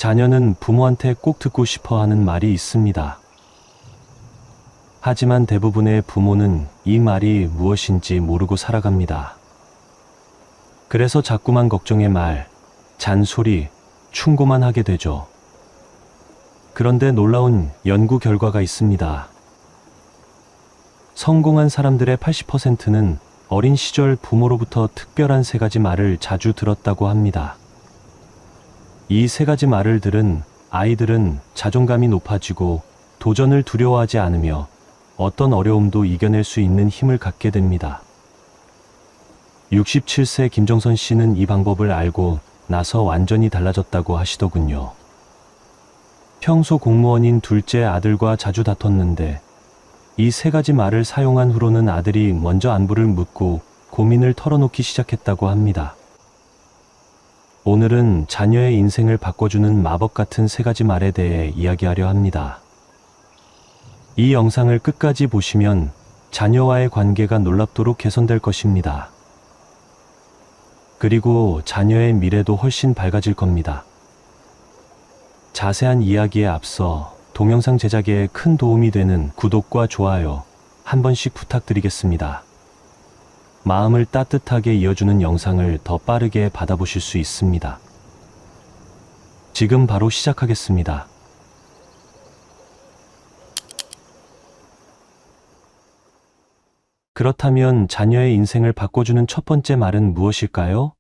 자녀는 부모한테 꼭 듣고 싶어 하는 말이 있습니다. 하지만 대부분의 부모는 이 말이 무엇인지 모르고 살아갑니다. 그래서 자꾸만 걱정의 말, 잔소리, 충고만 하게 되죠. 그런데 놀라운 연구 결과가 있습니다. 성공한 사람들의 80%는 어린 시절 부모로부터 특별한 3가지 말을 자주 들었다고 합니다. 이 3가지 말을 들은 아이들은 자존감이 높아지고 도전을 두려워하지 않으며 어떤 어려움도 이겨낼 수 있는 힘을 갖게 됩니다. 67세 김정선 씨는 이 방법을 알고 나서 완전히 달라졌다고 하시더군요. 평소 공무원인 둘째 아들과 자주 다퉜는데 이 3가지 말을 사용한 후로는 아들이 먼저 안부를 묻고 고민을 털어놓기 시작했다고 합니다. 오늘은 자녀의 인생을 바꿔주는 마법 같은 3가지 말에 대해 이야기하려 합니다. 이 영상을 끝까지 보시면 자녀와의 관계가 놀랍도록 개선될 것입니다. 그리고 자녀의 미래도 훨씬 밝아질 겁니다. 자세한 이야기에 앞서 동영상 제작에 큰 도움이 되는 구독과 좋아요 한 번씩 부탁드리겠습니다. 마음을 따뜻하게 이어주는 영상을 더 빠르게 받아보실 수 있습니다. 지금 바로 시작하겠습니다. 그렇다면 자녀의 인생을 바꿔주는 첫 번째 말은 무엇일까요?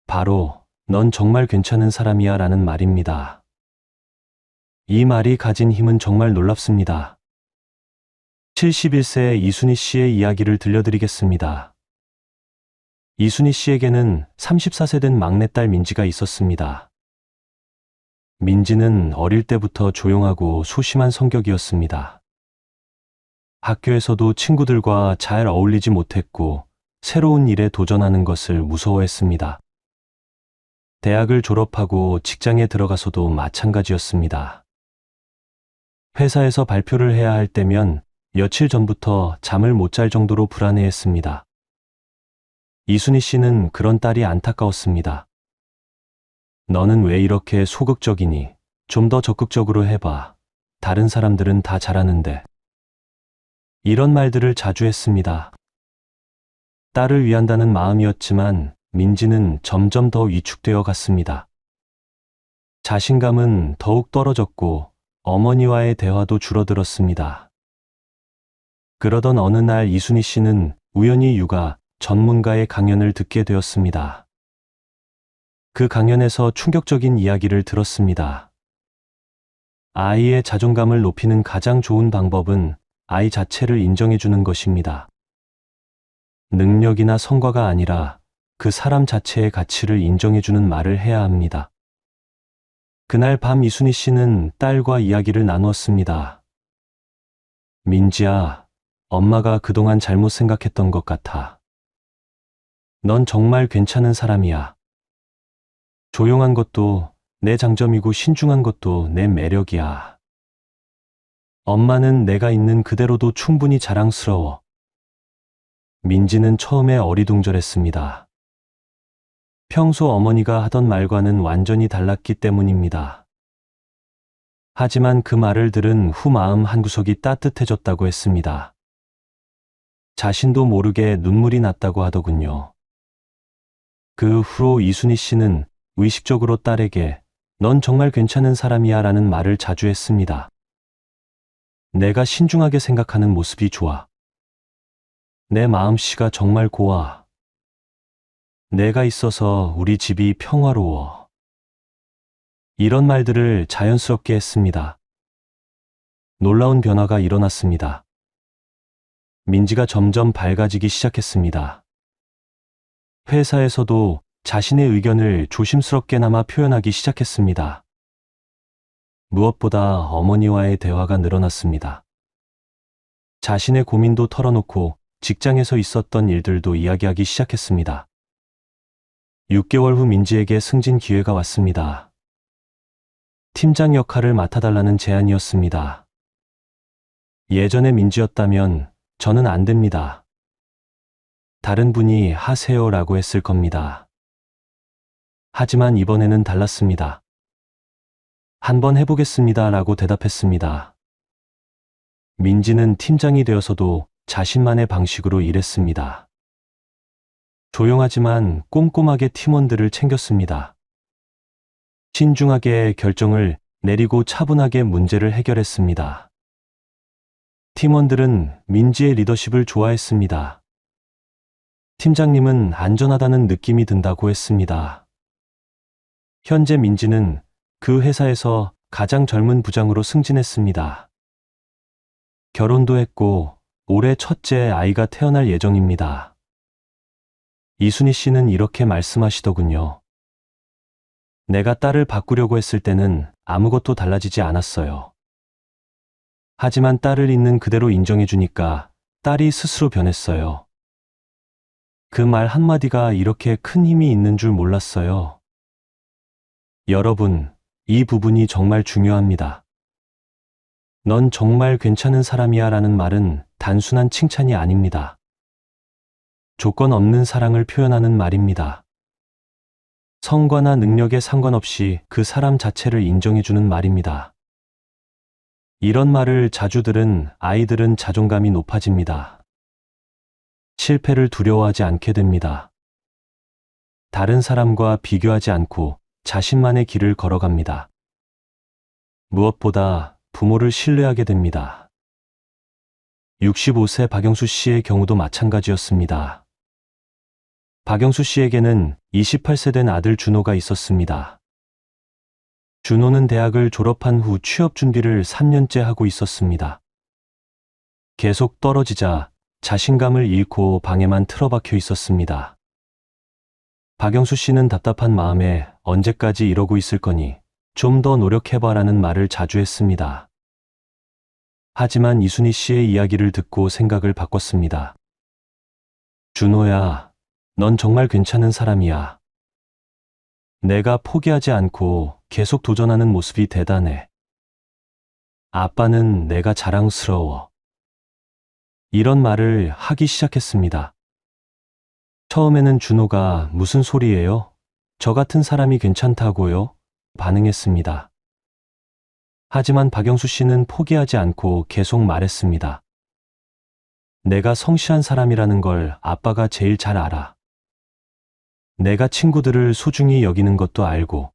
바로 넌 정말 괜찮은 사람이야 라는 말입니다. 이 말이 가진 힘은 정말 놀랍습니다. 71세 이순희 씨의 이야기를 들려드리겠습니다. 이순희 씨에게는 34세 된 막내딸 민지가 있었습니다. 민지는 어릴 때부터 조용하고 소심한 성격이었습니다. 학교에서도 친구들과 잘 어울리지 못했고 새로운 일에 도전하는 것을 무서워했습니다. 대학을 졸업하고 직장에 들어가서도 마찬가지였습니다. 회사에서 발표를 해야 할 때면 며칠 전부터 잠을 못 잘 정도로 불안해했습니다. 이순희 씨는 그런 딸이 안타까웠습니다. 너는 왜 이렇게 소극적이니? 좀 더 적극적으로 해봐. 다른 사람들은 다 잘하는데. 이런 말들을 자주 했습니다. 딸을 위한다는 마음이었지만 민지는 점점 더 위축되어 갔습니다. 자신감은 더욱 떨어졌고 어머니와의 대화도 줄어들었습니다. 그러던 어느 날 이순희 씨는 우연히 육아 전문가의 강연을 듣게 되었습니다. 그 강연에서 충격적인 이야기를 들었습니다. 아이의 자존감을 높이는 가장 좋은 방법은 아이 자체를 인정해주는 것입니다. 능력이나 성과가 아니라 그 사람 자체의 가치를 인정해주는 말을 해야 합니다. 그날 밤 이순희 씨는 딸과 이야기를 나누었습니다. 민지야, 엄마가 그동안 잘못 생각했던 것 같아. 넌 정말 괜찮은 사람이야. 조용한 것도 내 장점이고 신중한 것도 내 매력이야. 엄마는 내가 있는 그대로도 충분히 자랑스러워. 민지는 처음에 어리둥절했습니다. 평소 어머니가 하던 말과는 완전히 달랐기 때문입니다. 하지만 그 말을 들은 후 마음 한구석이 따뜻해졌다고 했습니다. 자신도 모르게 눈물이 났다고 하더군요. 그 후로 이순희 씨는 의식적으로 딸에게 넌 정말 괜찮은 사람이야 라는 말을 자주 했습니다. 내가 신중하게 생각하는 모습이 좋아. 내 마음씨가 정말 고와. 내가 있어서 우리 집이 평화로워. 이런 말들을 자연스럽게 했습니다. 놀라운 변화가 일어났습니다. 민지가 점점 밝아지기 시작했습니다. 회사에서도 자신의 의견을 조심스럽게나마 표현하기 시작했습니다. 무엇보다 어머니와의 대화가 늘어났습니다. 자신의 고민도 털어놓고 직장에서 있었던 일들도 이야기하기 시작했습니다. 6개월 후 민지에게 승진 기회가 왔습니다. 팀장 역할을 맡아달라는 제안이었습니다. 예전의 민지였다면 저는 안 됩니다. 다른 분이 하세요 라고 했을 겁니다. 하지만 이번에는 달랐습니다. 한번 해보겠습니다 라고 대답했습니다. 민지는 팀장이 되어서도 자신만의 방식으로 일했습니다. 조용하지만 꼼꼼하게 팀원들을 챙겼습니다. 신중하게 결정을 내리고 차분하게 문제를 해결했습니다. 팀원들은 민지의 리더십을 좋아했습니다. 팀장님은 안전하다는 느낌이 든다고 했습니다. 현재 민지는 그 회사에서 가장 젊은 부장으로 승진했습니다. 결혼도 했고 올해 첫째 아이가 태어날 예정입니다. 이순희 씨는 이렇게 말씀하시더군요. 내가 딸을 바꾸려고 했을 때는 아무것도 달라지지 않았어요. 하지만 딸을 있는 그대로 인정해주니까 딸이 스스로 변했어요. 그 말 한마디가 이렇게 큰 힘이 있는 줄 몰랐어요. 여러분, 이 부분이 정말 중요합니다. 넌 정말 괜찮은 사람이야 라는 말은 단순한 칭찬이 아닙니다. 조건 없는 사랑을 표현하는 말입니다. 성과나 능력에 상관없이 그 사람 자체를 인정해주는 말입니다. 이런 말을 자주 들은 아이들은 자존감이 높아집니다. 실패를 두려워하지 않게 됩니다. 다른 사람과 비교하지 않고 자신만의 길을 걸어갑니다. 무엇보다 부모를 신뢰하게 됩니다. 65세 박영수 씨의 경우도 마찬가지였습니다. 박영수 씨에게는 28세 된 아들 준호가 있었습니다. 준호는 대학을 졸업한 후 취업 준비를 3년째 하고 있었습니다. 계속 떨어지자 자신감을 잃고 방에만 틀어박혀 있었습니다. 박영수 씨는 답답한 마음에 언제까지 이러고 있을 거니 좀 더 노력해봐라는 말을 자주 했습니다. 하지만 이순희 씨의 이야기를 듣고 생각을 바꿨습니다. 준호야, 넌 정말 괜찮은 사람이야. 내가 포기하지 않고 계속 도전하는 모습이 대단해. 아빠는 내가 자랑스러워. 이런 말을 하기 시작했습니다. 처음에는 준호가 무슨 소리예요? 저 같은 사람이 괜찮다고요? 반응했습니다. 하지만 박영수 씨는 포기하지 않고 계속 말했습니다. 내가 성실한 사람이라는 걸 아빠가 제일 잘 알아. 내가 친구들을 소중히 여기는 것도 알고,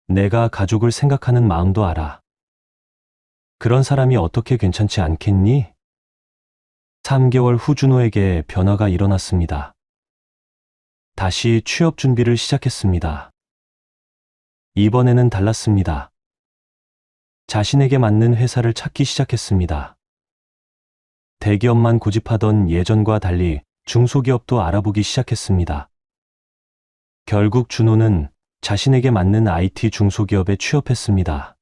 내가 가족을 생각하는 마음도 알아. 그런 사람이 어떻게 괜찮지 않겠니? 3개월 후 준호에게 변화가 일어났습니다. 다시 취업 준비를 시작했습니다. 이번에는 달랐습니다. 자신에게 맞는 회사를 찾기 시작했습니다. 대기업만 고집하던 예전과 달리 중소기업도 알아보기 시작했습니다. 결국 준호는 자신에게 맞는 IT 중소기업에 취업했습니다.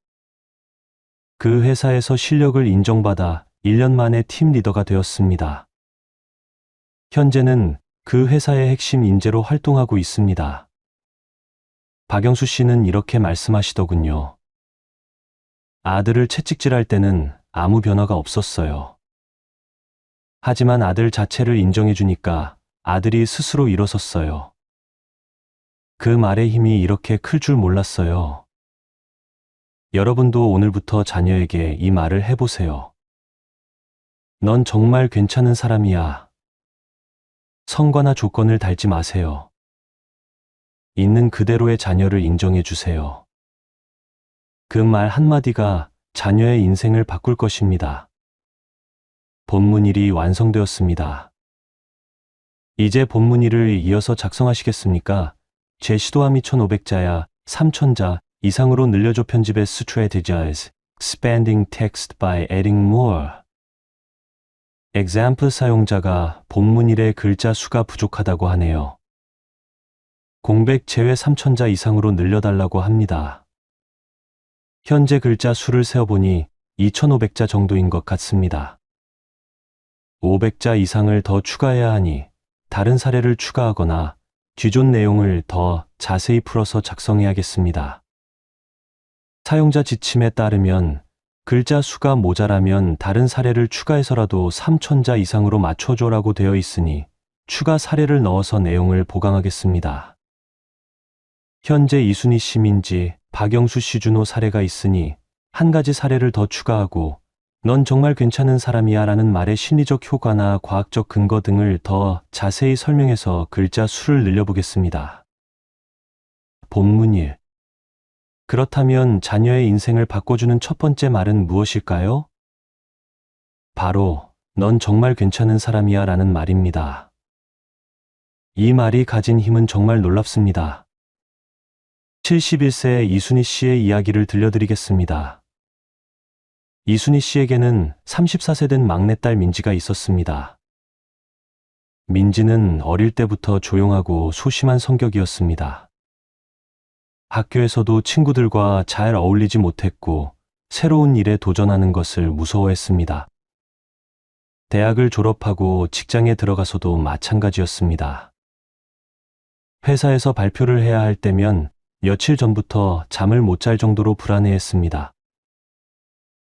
그 회사에서 실력을 인정받아 1년 만에 팀 리더가 되었습니다. 현재는 그 회사의 핵심 인재로 활동하고 있습니다. 박영수 씨는 이렇게 말씀하시더군요. 아들을 채찍질할 때는 아무 변화가 없었어요. 하지만 아들 자체를 인정해주니까 아들이 스스로 일어섰어요. 그 말의 힘이 이렇게 클 줄 몰랐어요. 여러분도 오늘부터 자녀에게 이 말을 해보세요. 넌 정말 괜찮은 사람이야. 성과나 조건을 달지 마세요. 있는 그대로의 자녀를 인정해 주세요. 그 말 한마디가 자녀의 인생을 바꿀 것입니다. 본문 1이 완성되었습니다. 이제 본문 1을 이어서 작성하시겠습니까? 제시도함이 1500자야 3000자 이상으로 늘려줘. 편집의 strategize, expanding text by adding more. example 사용자가 본문 1의 글자 수가 부족하다고 하네요. 공백 제외 3000자 이상으로 늘려달라고 합니다. 현재 글자 수를 세어보니 2500자 정도인 것 같습니다. 500자 이상을 더 추가해야 하니 다른 사례를 추가하거나 기존 내용을 더 자세히 풀어서 작성해야겠습니다. 사용자 지침에 따르면 글자 수가 모자라면 다른 사례를 추가해서라도 3000자 이상으로 맞춰줘라고 되어 있으니 추가 사례를 넣어서 내용을 보강하겠습니다. 현재 이순희 씨, 민지, 박영수 씨, 준호 사례가 있으니 한 가지 사례를 더 추가하고 넌 정말 괜찮은 사람이야 라는 말의 심리적 효과나 과학적 근거 등을 더 자세히 설명해서 글자 수를 늘려보겠습니다. 본문 1. 그렇다면 자녀의 인생을 바꿔주는 첫 번째 말은 무엇일까요? 바로 넌 정말 괜찮은 사람이야 라는 말입니다. 이 말이 가진 힘은 정말 놀랍습니다. 71세의 이순희 씨의 이야기를 들려드리겠습니다. 이순희 씨에게는 34세 된 막내딸 민지가 있었습니다. 민지는 어릴 때부터 조용하고 소심한 성격이었습니다. 학교에서도 친구들과 잘 어울리지 못했고 새로운 일에 도전하는 것을 무서워했습니다. 대학을 졸업하고 직장에 들어가서도 마찬가지였습니다. 회사에서 발표를 해야 할 때면 며칠 전부터 잠을 못 잘 정도로 불안해했습니다.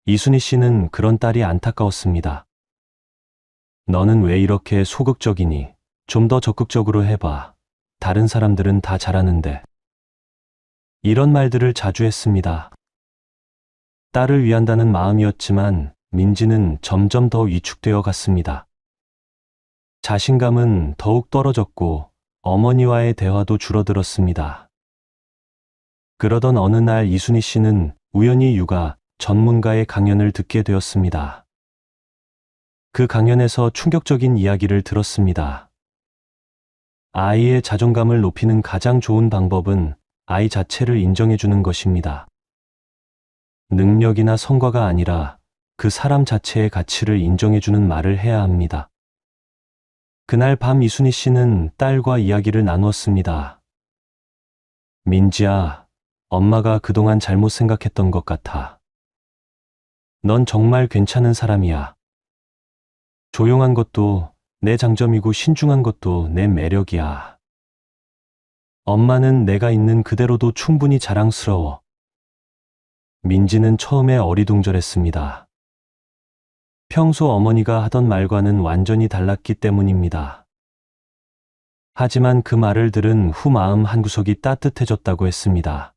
이순희 씨는 그런 딸이 안타까웠습니다. 너는 왜 이렇게 소극적이니? 좀 더 적극적으로 해봐. 다른 사람들은 다 잘하는데. 이런 말들을 자주 했습니다. 딸을 위한다는 마음이었지만 민지는 점점 더 위축되어 갔습니다. 자신감은 더욱 떨어졌고 어머니와의 대화도 줄어들었습니다. 그러던 어느 날 이순희 씨는 우연히 육아 전문가의 강연을 듣게 되었습니다. 그 강연에서 충격적인 이야기를 들었습니다. 아이의 자존감을 높이는 가장 좋은 방법은 아이 자체를 인정해주는 것입니다. 능력이나 성과가 아니라 그 사람 자체의 가치를 인정해주는 말을 해야 합니다. 그날 밤 이순희 씨는 딸과 이야기를 나누었습니다. 민지야, 엄마가 그동안 잘못 생각했던 것 같아. 넌 정말 괜찮은 사람이야. 조용한 것도 내 장점이고 신중한 것도 내 매력이야. 엄마는 내가 있는 그대로도 충분히 자랑스러워. 민지는 처음에 어리둥절했습니다. 평소 어머니가 하던 말과는 완전히 달랐기 때문입니다. 하지만 그 말을 들은 후 마음 한구석이 따뜻해졌다고 했습니다.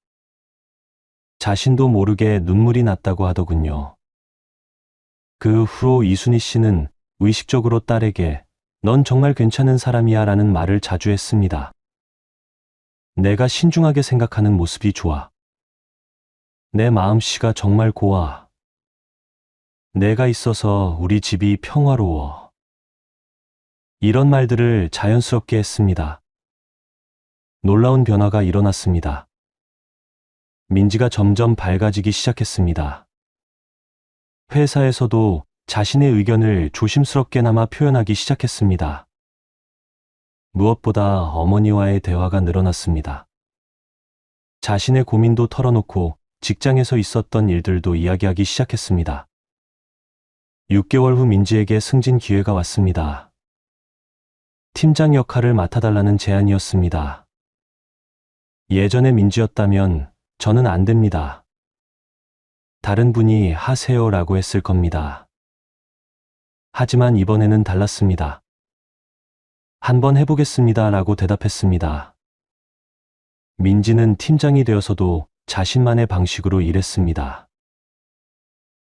자신도 모르게 눈물이 났다고 하더군요. 그 후로 이순희 씨는 의식적으로 딸에게 넌 정말 괜찮은 사람이야 라는 말을 자주 했습니다. 내가 신중하게 생각하는 모습이 좋아. 내 마음씨가 정말 고와. 내가 있어서 우리 집이 평화로워. 이런 말들을 자연스럽게 했습니다. 놀라운 변화가 일어났습니다. 민지가 점점 밝아지기 시작했습니다. 회사에서도 자신의 의견을 조심스럽게나마 표현하기 시작했습니다. 무엇보다 어머니와의 대화가 늘어났습니다. 자신의 고민도 털어놓고 직장에서 있었던 일들도 이야기하기 시작했습니다. 6개월 후 민지에게 승진 기회가 왔습니다. 팀장 역할을 맡아달라는 제안이었습니다. 예전의 민지였다면 저는 안 됩니다. 다른 분이 하세요 라고 했을 겁니다. 하지만 이번에는 달랐습니다. 한번 해보겠습니다 라고 대답했습니다. 민지는 팀장이 되어서도 자신만의 방식으로 일했습니다.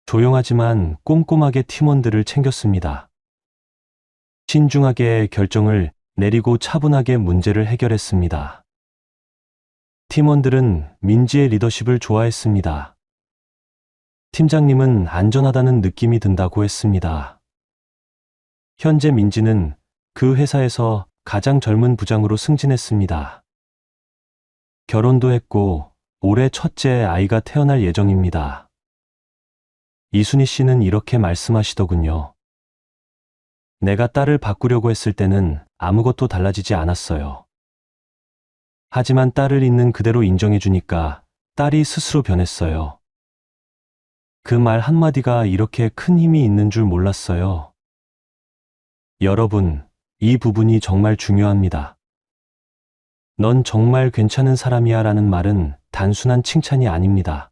조용하지만 꼼꼼하게 팀원들을 챙겼습니다. 신중하게 결정을 내리고 차분하게 문제를 해결했습니다. 팀원들은 민지의 리더십을 좋아했습니다. 팀장님은 안전하다는 느낌이 든다고 했습니다. 현재 민지는 그 회사에서 가장 젊은 부장으로 승진했습니다. 결혼도 했고 올해 첫째 아이가 태어날 예정입니다. 이순희 씨는 이렇게 말씀하시더군요. 내가 딸을 바꾸려고 했을 때는 아무것도 달라지지 않았어요. 하지만 딸을 있는 그대로 인정해주니까 딸이 스스로 변했어요. 그 말 한마디가 이렇게 큰 힘이 있는 줄 몰랐어요. 여러분, 이 부분이 정말 중요합니다. 넌 정말 괜찮은 사람이야 라는 말은 단순한 칭찬이 아닙니다.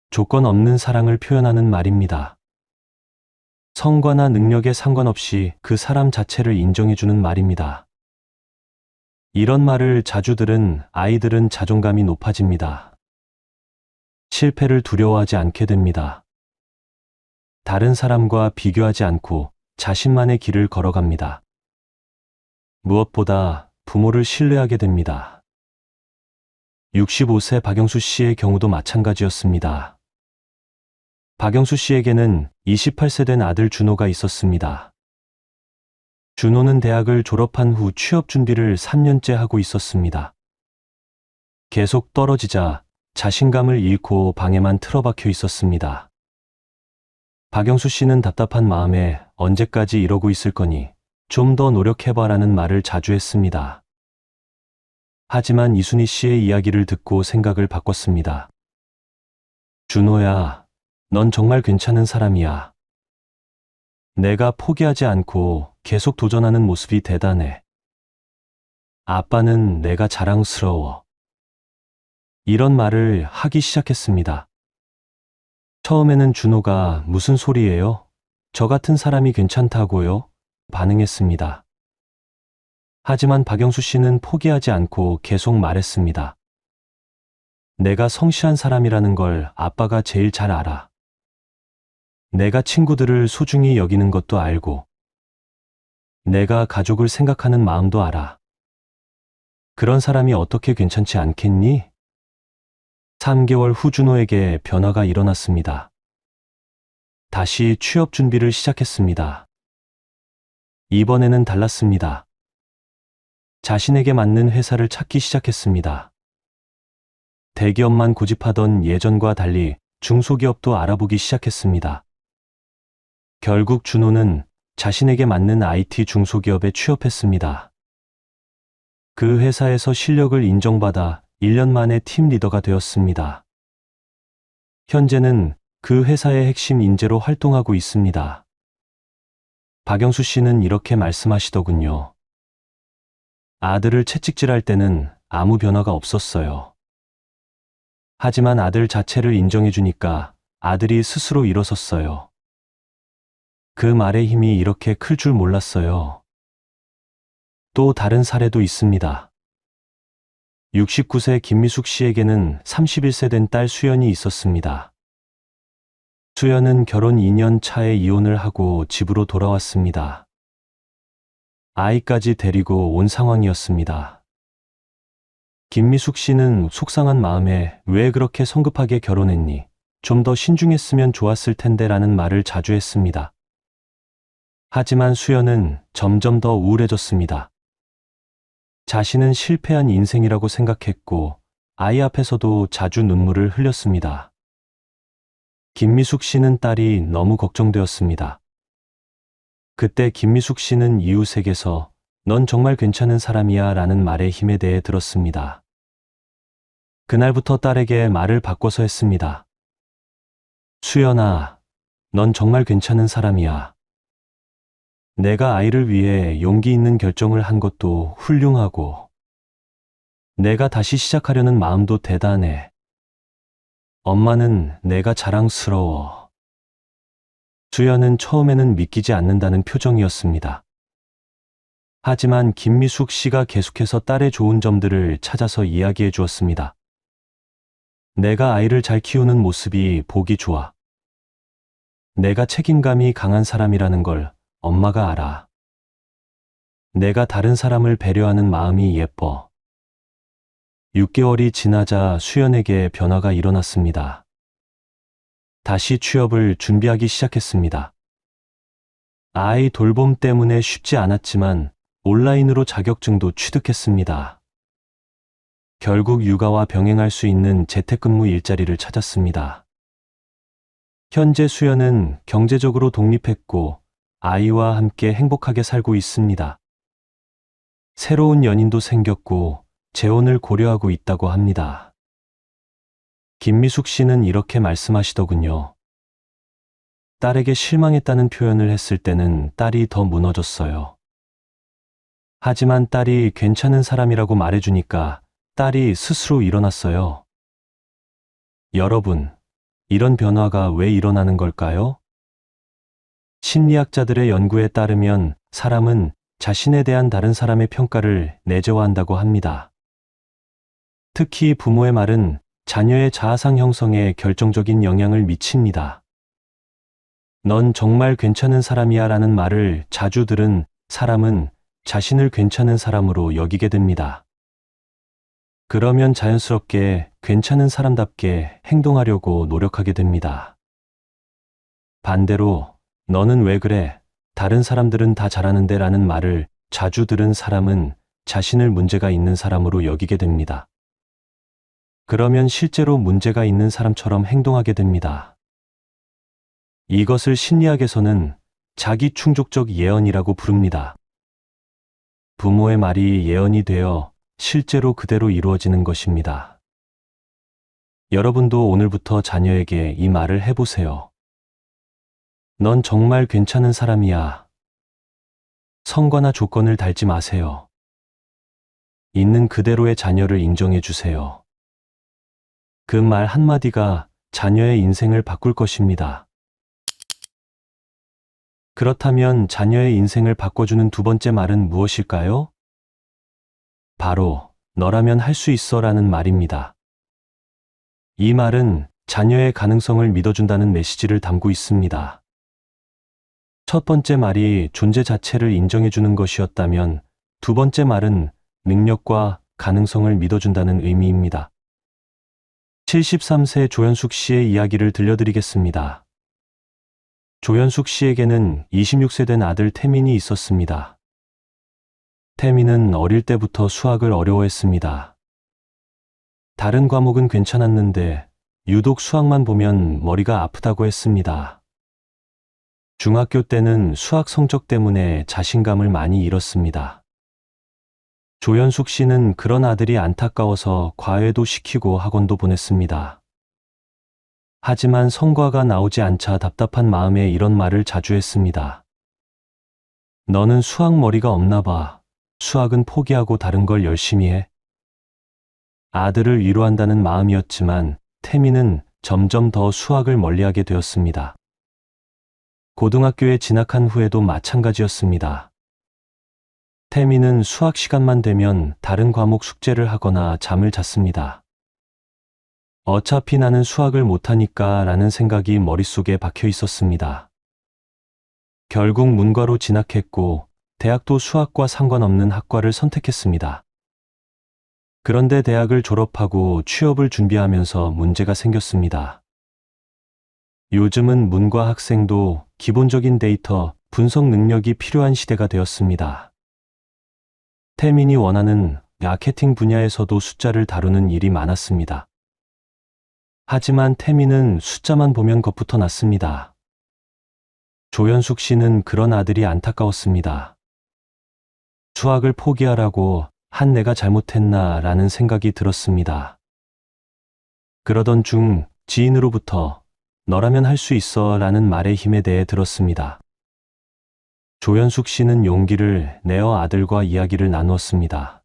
조건 없는 사랑을 표현하는 말입니다. 성과나 능력에 상관없이 그 사람 자체를 인정해주는 말입니다. 이런 말을 자주 들은 아이들은 자존감이 높아집니다. 실패를 두려워하지 않게 됩니다. 다른 사람과 비교하지 않고 자신만의 길을 걸어갑니다. 무엇보다 부모를 신뢰하게 됩니다. 65세 박영수 씨의 경우도 마찬가지였습니다. 박영수 씨에게는 28세 된 아들 준호가 있었습니다. 준호는 대학을 졸업한 후 취업 준비를 3년째 하고 있었습니다. 계속 떨어지자 자신감을 잃고 방에만 틀어박혀 있었습니다. 박영수 씨는 답답한 마음에 언제까지 이러고 있을 거니 좀 더 노력해봐라는 말을 자주 했습니다. 하지만 이순희 씨의 이야기를 듣고 생각을 바꿨습니다. 준호야, 넌 정말 괜찮은 사람이야. 내가 포기하지 않고 계속 도전하는 모습이 대단해. 아빠는 내가 자랑스러워. 이런 말을 하기 시작했습니다. 처음에는 준호가 무슨 소리예요? 저 같은 사람이 괜찮다고요? 반응했습니다. 하지만 박영수 씨는 포기하지 않고 계속 말했습니다. 내가 성실한 사람이라는 걸 아빠가 제일 잘 알아. 내가 친구들을 소중히 여기는 것도 알고, 내가 가족을 생각하는 마음도 알아. 그런 사람이 어떻게 괜찮지 않겠니? 3개월 후 준호에게 변화가 일어났습니다. 다시 취업 준비를 시작했습니다. 이번에는 달랐습니다. 자신에게 맞는 회사를 찾기 시작했습니다. 대기업만 고집하던 예전과 달리 중소기업도 알아보기 시작했습니다. 결국 준호는 자신에게 맞는 IT 중소기업에 취업했습니다. 그 회사에서 실력을 인정받아 1년 만에 팀 리더가 되었습니다. 현재는 그 회사의 핵심 인재로 활동하고 있습니다. 박영수 씨는 이렇게 말씀하시더군요. 아들을 채찍질할 때는 아무 변화가 없었어요. 하지만 아들 자체를 인정해주니까 아들이 스스로 일어섰어요. 그 말의 힘이 이렇게 클 줄 몰랐어요. 또 다른 사례도 있습니다. 69세 김미숙 씨에게는 31세 된 딸 수연이 있었습니다. 수연은 결혼 2년 차에 이혼을 하고 집으로 돌아왔습니다. 아이까지 데리고 온 상황이었습니다. 김미숙 씨는 속상한 마음에 왜 그렇게 성급하게 결혼했니? 좀 더 신중했으면 좋았을 텐데 라는 말을 자주 했습니다. 하지만 수연은 점점 더 우울해졌습니다. 자신은 실패한 인생이라고 생각했고 아이 앞에서도 자주 눈물을 흘렸습니다. 김미숙 씨는 딸이 너무 걱정되었습니다. 그때 김미숙 씨는 이웃에게서 넌 정말 괜찮은 사람이야 라는 말의 힘에 대해 들었습니다. 그날부터 딸에게 말을 바꿔서 했습니다. 수연아, 넌 정말 괜찮은 사람이야. 내가 아이를 위해 용기 있는 결정을 한 것도 훌륭하고, 내가 다시 시작하려는 마음도 대단해. 엄마는 내가 자랑스러워. 수연은 처음에는 믿기지 않는다는 표정이었습니다. 하지만 김미숙 씨가 계속해서 딸의 좋은 점들을 찾아서 이야기해 주었습니다. 내가 아이를 잘 키우는 모습이 보기 좋아. 내가 책임감이 강한 사람이라는 걸 엄마가 알아. 내가 다른 사람을 배려하는 마음이 예뻐. 6개월이 지나자 수연에게 변화가 일어났습니다. 다시 취업을 준비하기 시작했습니다. 아이 돌봄 때문에 쉽지 않았지만 온라인으로 자격증도 취득했습니다. 결국 육아와 병행할 수 있는 재택근무 일자리를 찾았습니다. 현재 수연은 경제적으로 독립했고 아이와 함께 행복하게 살고 있습니다. 새로운 연인도 생겼고 재혼을 고려하고 있다고 합니다. 김미숙 씨는 이렇게 말씀하시더군요. 딸에게 실망했다는 표현을 했을 때는 딸이 더 무너졌어요. 하지만 딸이 괜찮은 사람이라고 말해주니까 딸이 스스로 일어났어요. 여러분, 이런 변화가 왜 일어나는 걸까요? 심리학자들의 연구에 따르면 사람은 자신에 대한 다른 사람의 평가를 내재화한다고 합니다. 특히 부모의 말은 자녀의 자아상 형성에 결정적인 영향을 미칩니다. 넌 정말 괜찮은 사람이야 라는 말을 자주 들은 사람은 자신을 괜찮은 사람으로 여기게 됩니다. 그러면 자연스럽게 괜찮은 사람답게 행동하려고 노력하게 됩니다. 반대로 너는 왜 그래? 다른 사람들은 다 잘하는데 라는 말을 자주 들은 사람은 자신을 문제가 있는 사람으로 여기게 됩니다. 그러면 실제로 문제가 있는 사람처럼 행동하게 됩니다. 이것을 심리학에서는 자기 충족적 예언이라고 부릅니다. 부모의 말이 예언이 되어 실제로 그대로 이루어지는 것입니다. 여러분도 오늘부터 자녀에게 이 말을 해보세요. 넌 정말 괜찮은 사람이야. 성과나 조건을 달지 마세요. 있는 그대로의 자녀를 인정해 주세요. 그 말 한마디가 자녀의 인생을 바꿀 것입니다. 그렇다면 자녀의 인생을 바꿔주는 두 번째 말은 무엇일까요? 바로 너라면 할 수 있어 라는 말입니다. 이 말은 자녀의 가능성을 믿어준다는 메시지를 담고 있습니다. 첫 번째 말이 존재 자체를 인정해주는 것이었다면 두 번째 말은 능력과 가능성을 믿어준다는 의미입니다. 73세 조현숙 씨의 이야기를 들려드리겠습니다. 조현숙 씨에게는 26세 된 아들 태민이 있었습니다. 태민은 어릴 때부터 수학을 어려워했습니다. 다른 과목은 괜찮았는데 유독 수학만 보면 머리가 아프다고 했습니다. 중학교 때는 수학 성적 때문에 자신감을 많이 잃었습니다. 조현숙 씨는 그런 아들이 안타까워서 과외도 시키고 학원도 보냈습니다. 하지만 성과가 나오지 않자 답답한 마음에 이런 말을 자주 했습니다. 너는 수학 머리가 없나 봐. 수학은 포기하고 다른 걸 열심히 해. 아들을 위로한다는 마음이었지만 태민은 점점 더 수학을 멀리하게 되었습니다. 고등학교에 진학한 후에도 마찬가지였습니다. 태민은 수학 시간만 되면 다른 과목 숙제를 하거나 잠을 잤습니다. 어차피 나는 수학을 못하니까 라는 생각이 머릿속에 박혀 있었습니다. 결국 문과로 진학했고 대학도 수학과 상관없는 학과를 선택했습니다. 그런데 대학을 졸업하고 취업을 준비하면서 문제가 생겼습니다. 요즘은 문과 학생도 기본적인 데이터 분석 능력이 필요한 시대가 되었습니다. 태민이 원하는 마케팅 분야에서도 숫자를 다루는 일이 많았습니다. 하지만 태민은 숫자만 보면 겁부터 났습니다. 조현숙 씨는 그런 아들이 안타까웠습니다. 수학을 포기하라고 한 내가 잘못했나 라는 생각이 들었습니다. 그러던 중 지인으로부터 너라면 할 수 있어 라는 말의 힘에 대해 들었습니다. 조현숙 씨는 용기를 내어 아들과 이야기를 나누었습니다.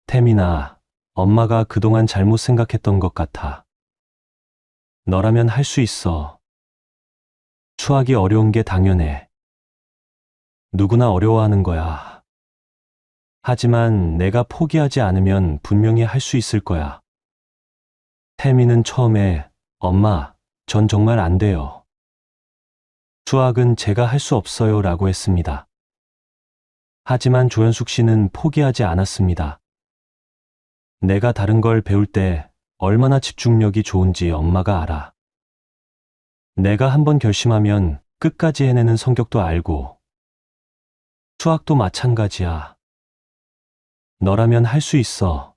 태민아, 엄마가 그동안 잘못 생각했던 것 같아. 너라면 할 수 있어. 수학이 어려운 게 당연해. 누구나 어려워하는 거야. 하지만 내가 포기하지 않으면 분명히 할 수 있을 거야. 태민은 처음에 엄마, 전 정말 안 돼요. 수학은 제가 할 수 없어요 라고 했습니다. 하지만 조현숙 씨는 포기하지 않았습니다. 내가 다른 걸 배울 때 얼마나 집중력이 좋은지 엄마가 알아. 내가 한번 결심하면 끝까지 해내는 성격도 알고. 수학도 마찬가지야. 너라면 할 수 있어.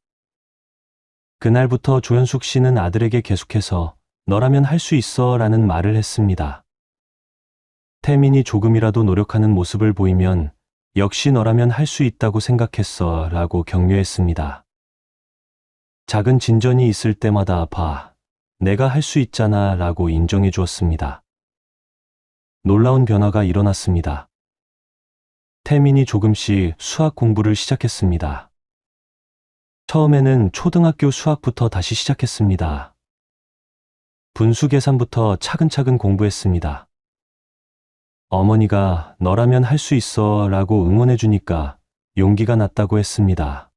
그날부터 조현숙 씨는 아들에게 계속해서 너라면 할 수 있어 라는 말을 했습니다. 태민이 조금이라도 노력하는 모습을 보이면 역시 너라면 할 수 있다고 생각했어 라고 격려했습니다. 작은 진전이 있을 때마다 봐, 내가 할 수 있잖아 라고 인정해 주었습니다. 놀라운 변화가 일어났습니다. 태민이 조금씩 수학 공부를 시작했습니다. 처음에는 초등학교 수학부터 다시 시작했습니다. 분수 계산부터 차근차근 공부했습니다. 어머니가 너라면 할 수 있어 라고 응원해 주니까 용기가 났다고 했습니다.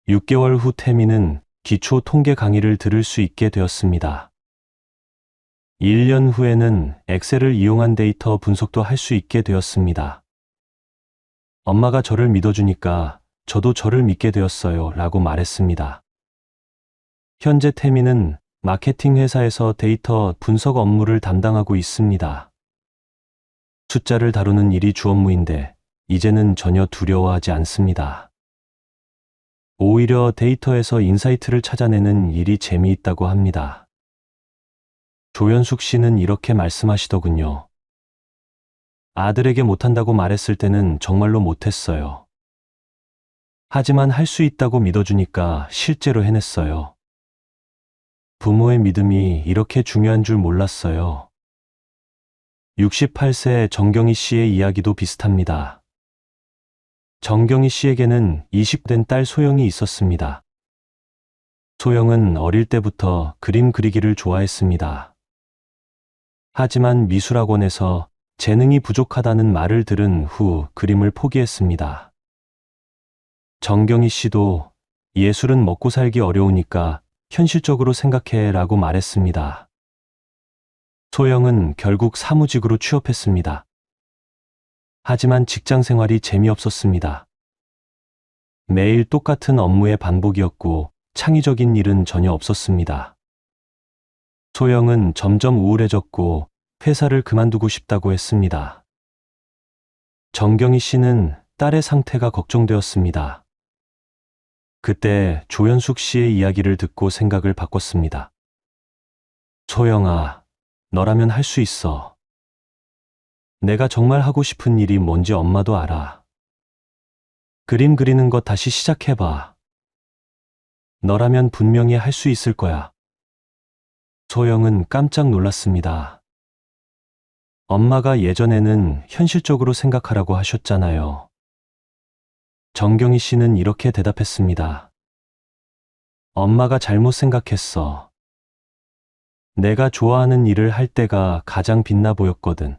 6개월 후 태미는 기초 통계 강의를 들을 수 있게 되었습니다. 1년 후에는 엑셀을 이용한 데이터 분석도 할 수 있게 되었습니다. 엄마가 저를 믿어주니까 저도 저를 믿게 되었어요 라고 말했습니다. 현재 태미는 마케팅 회사에서 데이터 분석 업무를 담당하고 있습니다. 숫자를 다루는 일이 주 업무인데 이제는 전혀 두려워하지 않습니다. 오히려 데이터에서 인사이트를 찾아내는 일이 재미있다고 합니다. 조연숙 씨는 이렇게 말씀하시더군요. 아들에게 못한다고 말했을 때는 정말로 못했어요. 하지만 할 수 있다고 믿어주니까 실제로 해냈어요. 부모의 믿음이 이렇게 중요한 줄 몰랐어요. 68세 정경희 씨의 이야기도 비슷합니다. 정경희 씨에게는 20된 딸 소영이 있었습니다. 소영은 어릴 때부터 그림 그리기를 좋아했습니다. 하지만 미술학원에서 재능이 부족하다는 말을 들은 후 그림을 포기했습니다. 정경희 씨도 예술은 먹고 살기 어려우니까 현실적으로 생각해 라고 말했습니다. 소영은 결국 사무직으로 취업했습니다. 하지만 직장 생활이 재미없었습니다. 매일 똑같은 업무의 반복이었고 창의적인 일은 전혀 없었습니다. 소영은 점점 우울해졌고 회사를 그만두고 싶다고 했습니다. 정경희 씨는 딸의 상태가 걱정되었습니다. 그때 조연숙 씨의 이야기를 듣고 생각을 바꿨습니다. 소영아, 너라면 할 수 있어. 내가 정말 하고 싶은 일이 뭔지 엄마도 알아. 그림 그리는 거 다시 시작해봐. 너라면 분명히 할 수 있을 거야. 소영은 깜짝 놀랐습니다. 엄마가 예전에는 현실적으로 생각하라고 하셨잖아요. 정경희 씨는 이렇게 대답했습니다. 엄마가 잘못 생각했어. 내가 좋아하는 일을 할 때가 가장 빛나 보였거든.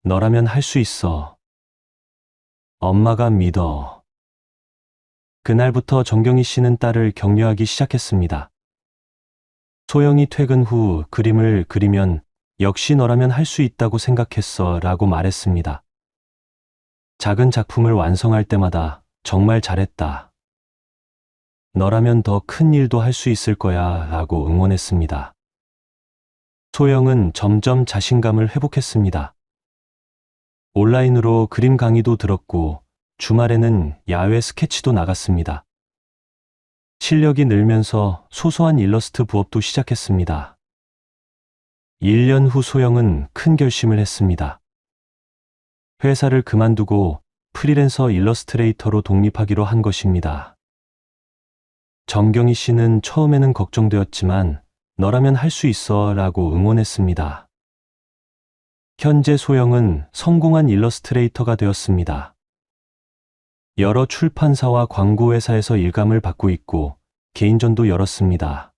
너라면 할 수 있어. 엄마가 믿어. 그날부터 정경희 씨는 딸을 격려하기 시작했습니다. 소영이 퇴근 후 그림을 그리면 역시 너라면 할 수 있다고 생각했어 라고 말했습니다. 작은 작품을 완성할 때마다 정말 잘했다. 너라면 더 큰 일도 할 수 있을 거야 라고 응원했습니다. 소영은 점점 자신감을 회복했습니다. 온라인으로 그림 강의도 들었고 주말에는 야외 스케치도 나갔습니다. 실력이 늘면서 소소한 일러스트 부업도 시작했습니다. 1년 후 소영은 큰 결심을 했습니다. 회사를 그만두고 프리랜서 일러스트레이터로 독립하기로 한 것입니다. 정경희 씨는 처음에는 걱정되었지만 너라면 할 수 있어 라고 응원했습니다. 현재 소영은 성공한 일러스트레이터가 되었습니다. 여러 출판사와 광고회사에서 일감을 받고 있고 개인전도 열었습니다.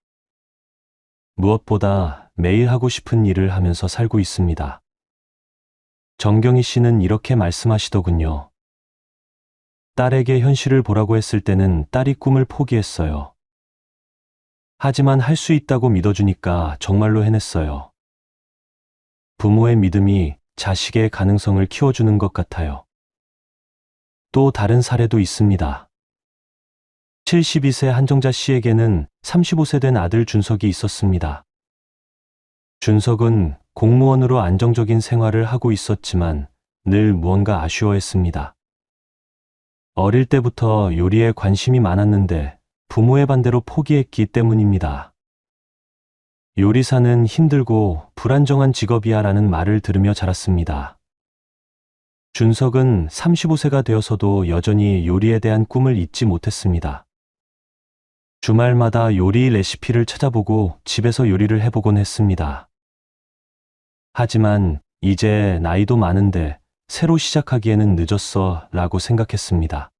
무엇보다 매일 하고 싶은 일을 하면서 살고 있습니다. 정경희 씨는 이렇게 말씀하시더군요. 딸에게 현실을 보라고 했을 때는 딸이 꿈을 포기했어요. 하지만 할 수 있다고 믿어주니까 정말로 해냈어요. 부모의 믿음이 자식의 가능성을 키워주는 것 같아요. 또 다른 사례도 있습니다. 72세 한정자 씨에게는 35세 된 아들 준석이 있었습니다. 준석은 공무원으로 안정적인 생활을 하고 있었지만 늘 무언가 아쉬워했습니다. 어릴 때부터 요리에 관심이 많았는데 부모의 반대로 포기했기 때문입니다. 요리사는 힘들고 불안정한 직업이야 라는 말을 들으며 자랐습니다. 준석은 35세가 되어서도 여전히 요리에 대한 꿈을 잊지 못했습니다. 주말마다 요리 레시피를 찾아보고 집에서 요리를 해보곤 했습니다. 하지만 이제 나이도 많은데 새로 시작하기에는 늦었어 라고 생각했습니다.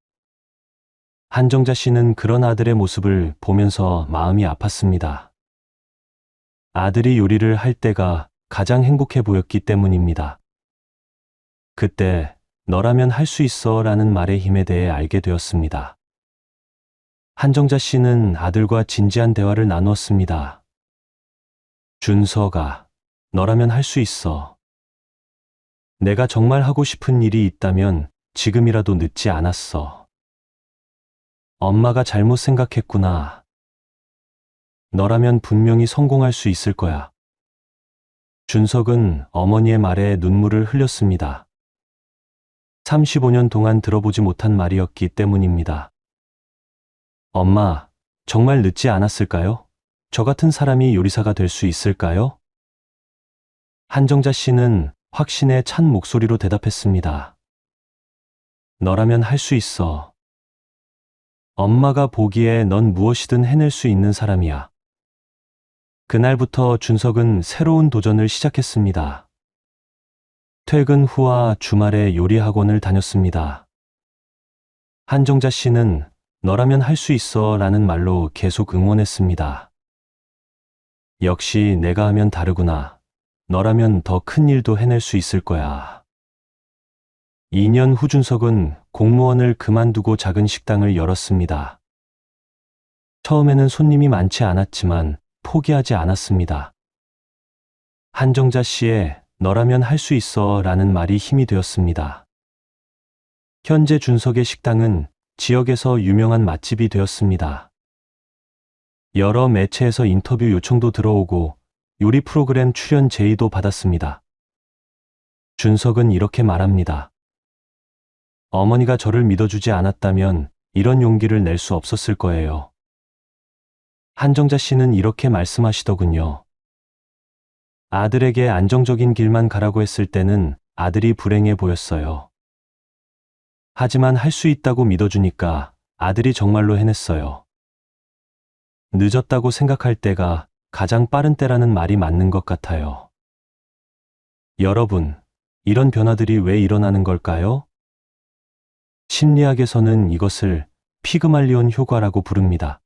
한정자 씨는 그런 아들의 모습을 보면서 마음이 아팠습니다. 아들이 요리를 할 때가 가장 행복해 보였기 때문입니다. 그때 너라면 할 수 있어 라는 말의 힘에 대해 알게 되었습니다. 한정자 씨는 아들과 진지한 대화를 나누었습니다. 준서가, 너라면 할 수 있어. 내가 정말 하고 싶은 일이 있다면 지금이라도 늦지 않았어. 엄마가 잘못 생각했구나. 너라면 분명히 성공할 수 있을 거야. 준석은 어머니의 말에 눈물을 흘렸습니다. 35년 동안 들어보지 못한 말이었기 때문입니다. 엄마, 정말 늦지 않았을까요? 저 같은 사람이 요리사가 될 수 있을까요? 한정자 씨는 확신에 찬 목소리로 대답했습니다. 너라면 할 수 있어. 엄마가 보기에 넌 무엇이든 해낼 수 있는 사람이야. 그날부터 준석은 새로운 도전을 시작했습니다. 퇴근 후와 주말에 요리 학원을 다녔습니다. 한정자 씨는 너라면 할 수 있어 라는 말로 계속 응원했습니다. 역시 내가 하면 다르구나. 너라면 더 큰 일도 해낼 수 있을 거야. 2년 후 준석은 공무원을 그만두고 작은 식당을 열었습니다. 처음에는 손님이 많지 않았지만 포기하지 않았습니다. 한정자 씨의 너라면 할 수 있어 라는 말이 힘이 되었습니다. 현재 준석의 식당은 지역에서 유명한 맛집이 되었습니다. 여러 매체에서 인터뷰 요청도 들어오고 요리 프로그램 출연 제의도 받았습니다. 준석은 이렇게 말합니다. 어머니가 저를 믿어주지 않았다면 이런 용기를 낼 수 없었을 거예요. 한정자 씨는 이렇게 말씀하시더군요. 아들에게 안정적인 길만 가라고 했을 때는 아들이 불행해 보였어요. 하지만 할 수 있다고 믿어주니까 아들이 정말로 해냈어요. 늦었다고 생각할 때가 가장 빠른 때라는 말이 맞는 것 같아요. 여러분, 이런 변화들이 왜 일어나는 걸까요? 심리학에서는 이것을 피그말리온 효과라고 부릅니다.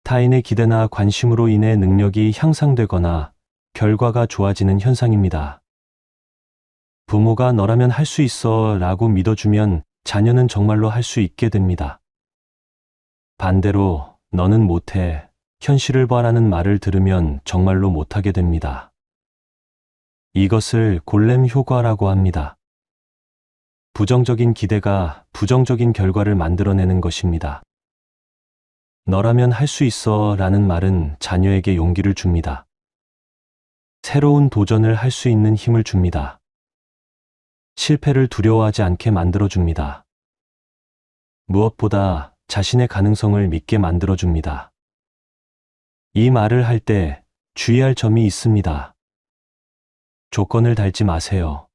타인의 기대나 관심으로 인해 능력이 향상되거나 결과가 좋아지는 현상입니다. 부모가 너라면 할 수 있어 라고 믿어주면 자녀는 정말로 할 수 있게 됩니다. 반대로 너는 못해, 현실을 봐라는 말을 들으면 정말로 못하게 됩니다. 이것을 골렘 효과라고 합니다. 부정적인 기대가 부정적인 결과를 만들어내는 것입니다. 너라면 할 수 있어 라는 말은 자녀에게 용기를 줍니다. 새로운 도전을 할 수 있는 힘을 줍니다. 실패를 두려워하지 않게 만들어줍니다. 무엇보다 자신의 가능성을 믿게 만들어줍니다. 이 말을 할 때 주의할 점이 있습니다. 조건을 달지 마세요.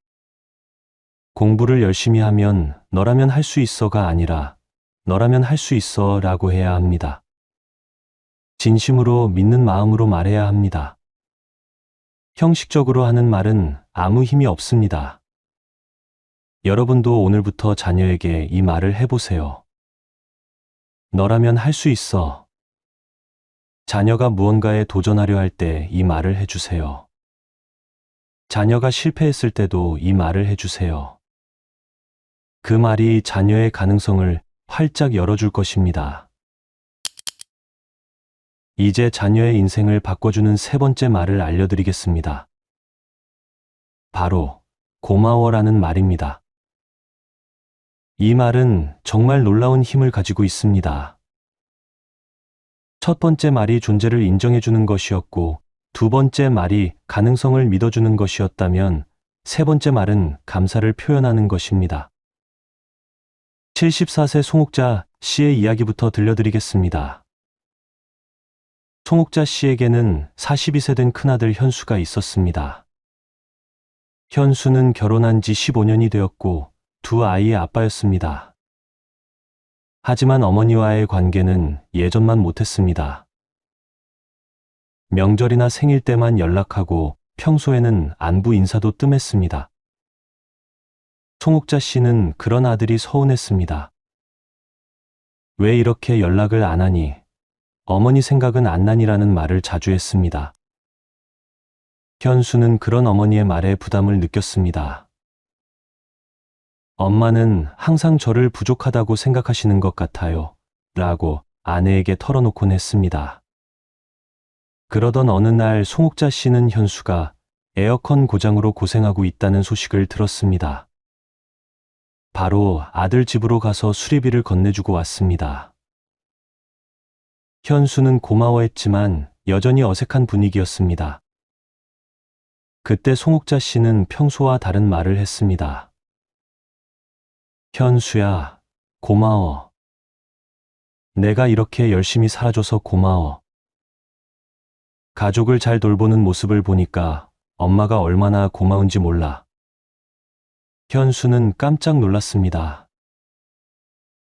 공부를 열심히 하면 너라면 할 수 있어가 아니라 너라면 할 수 있어 라고 해야 합니다. 진심으로 믿는 마음으로 말해야 합니다. 형식적으로 하는 말은 아무 힘이 없습니다. 여러분도 오늘부터 자녀에게 이 말을 해보세요. 너라면 할 수 있어. 자녀가 무언가에 도전하려 할 때 이 말을 해주세요. 자녀가 실패했을 때도 이 말을 해주세요. 그 말이 자녀의 가능성을 활짝 열어줄 것입니다. 이제 자녀의 인생을 바꿔주는 세 번째 말을 알려드리겠습니다. 바로 고마워라는 말입니다. 이 말은 정말 놀라운 힘을 가지고 있습니다. 첫 번째 말이 존재를 인정해주는 것이었고, 두 번째 말이 가능성을 믿어주는 것이었다면, 세 번째 말은 감사를 표현하는 것입니다. 74세 송옥자 씨의 이야기부터 들려드리겠습니다. 송옥자 씨에게는 42세 된 큰아들 현수가 있었습니다. 현수는 결혼한 지 15년이 되었고 두 아이의 아빠였습니다. 하지만 어머니와의 관계는 예전만 못했습니다. 명절이나 생일 때만 연락하고 평소에는 안부 인사도 뜸했습니다. 송옥자 씨는 그런 아들이 서운했습니다. 왜 이렇게 연락을 안 하니? 어머니 생각은 안 나니라는 말을 자주 했습니다. 현수는 그런 어머니의 말에 부담을 느꼈습니다. 엄마는 항상 저를 부족하다고 생각하시는 것 같아요. 라고 아내에게 털어놓곤 했습니다. 그러던 어느 날 송옥자 씨는 현수가 에어컨 고장으로 고생하고 있다는 소식을 들었습니다. 바로 아들 집으로 가서 수리비를 건네주고 왔습니다. 현수는 고마워했지만 여전히 어색한 분위기였습니다. 그때 송옥자 씨는 평소와 다른 말을 했습니다. 현수야, 고마워. 내가 이렇게 열심히 살아줘서 고마워. 가족을 잘 돌보는 모습을 보니까 엄마가 얼마나 고마운지 몰라. 현수는 깜짝 놀랐습니다.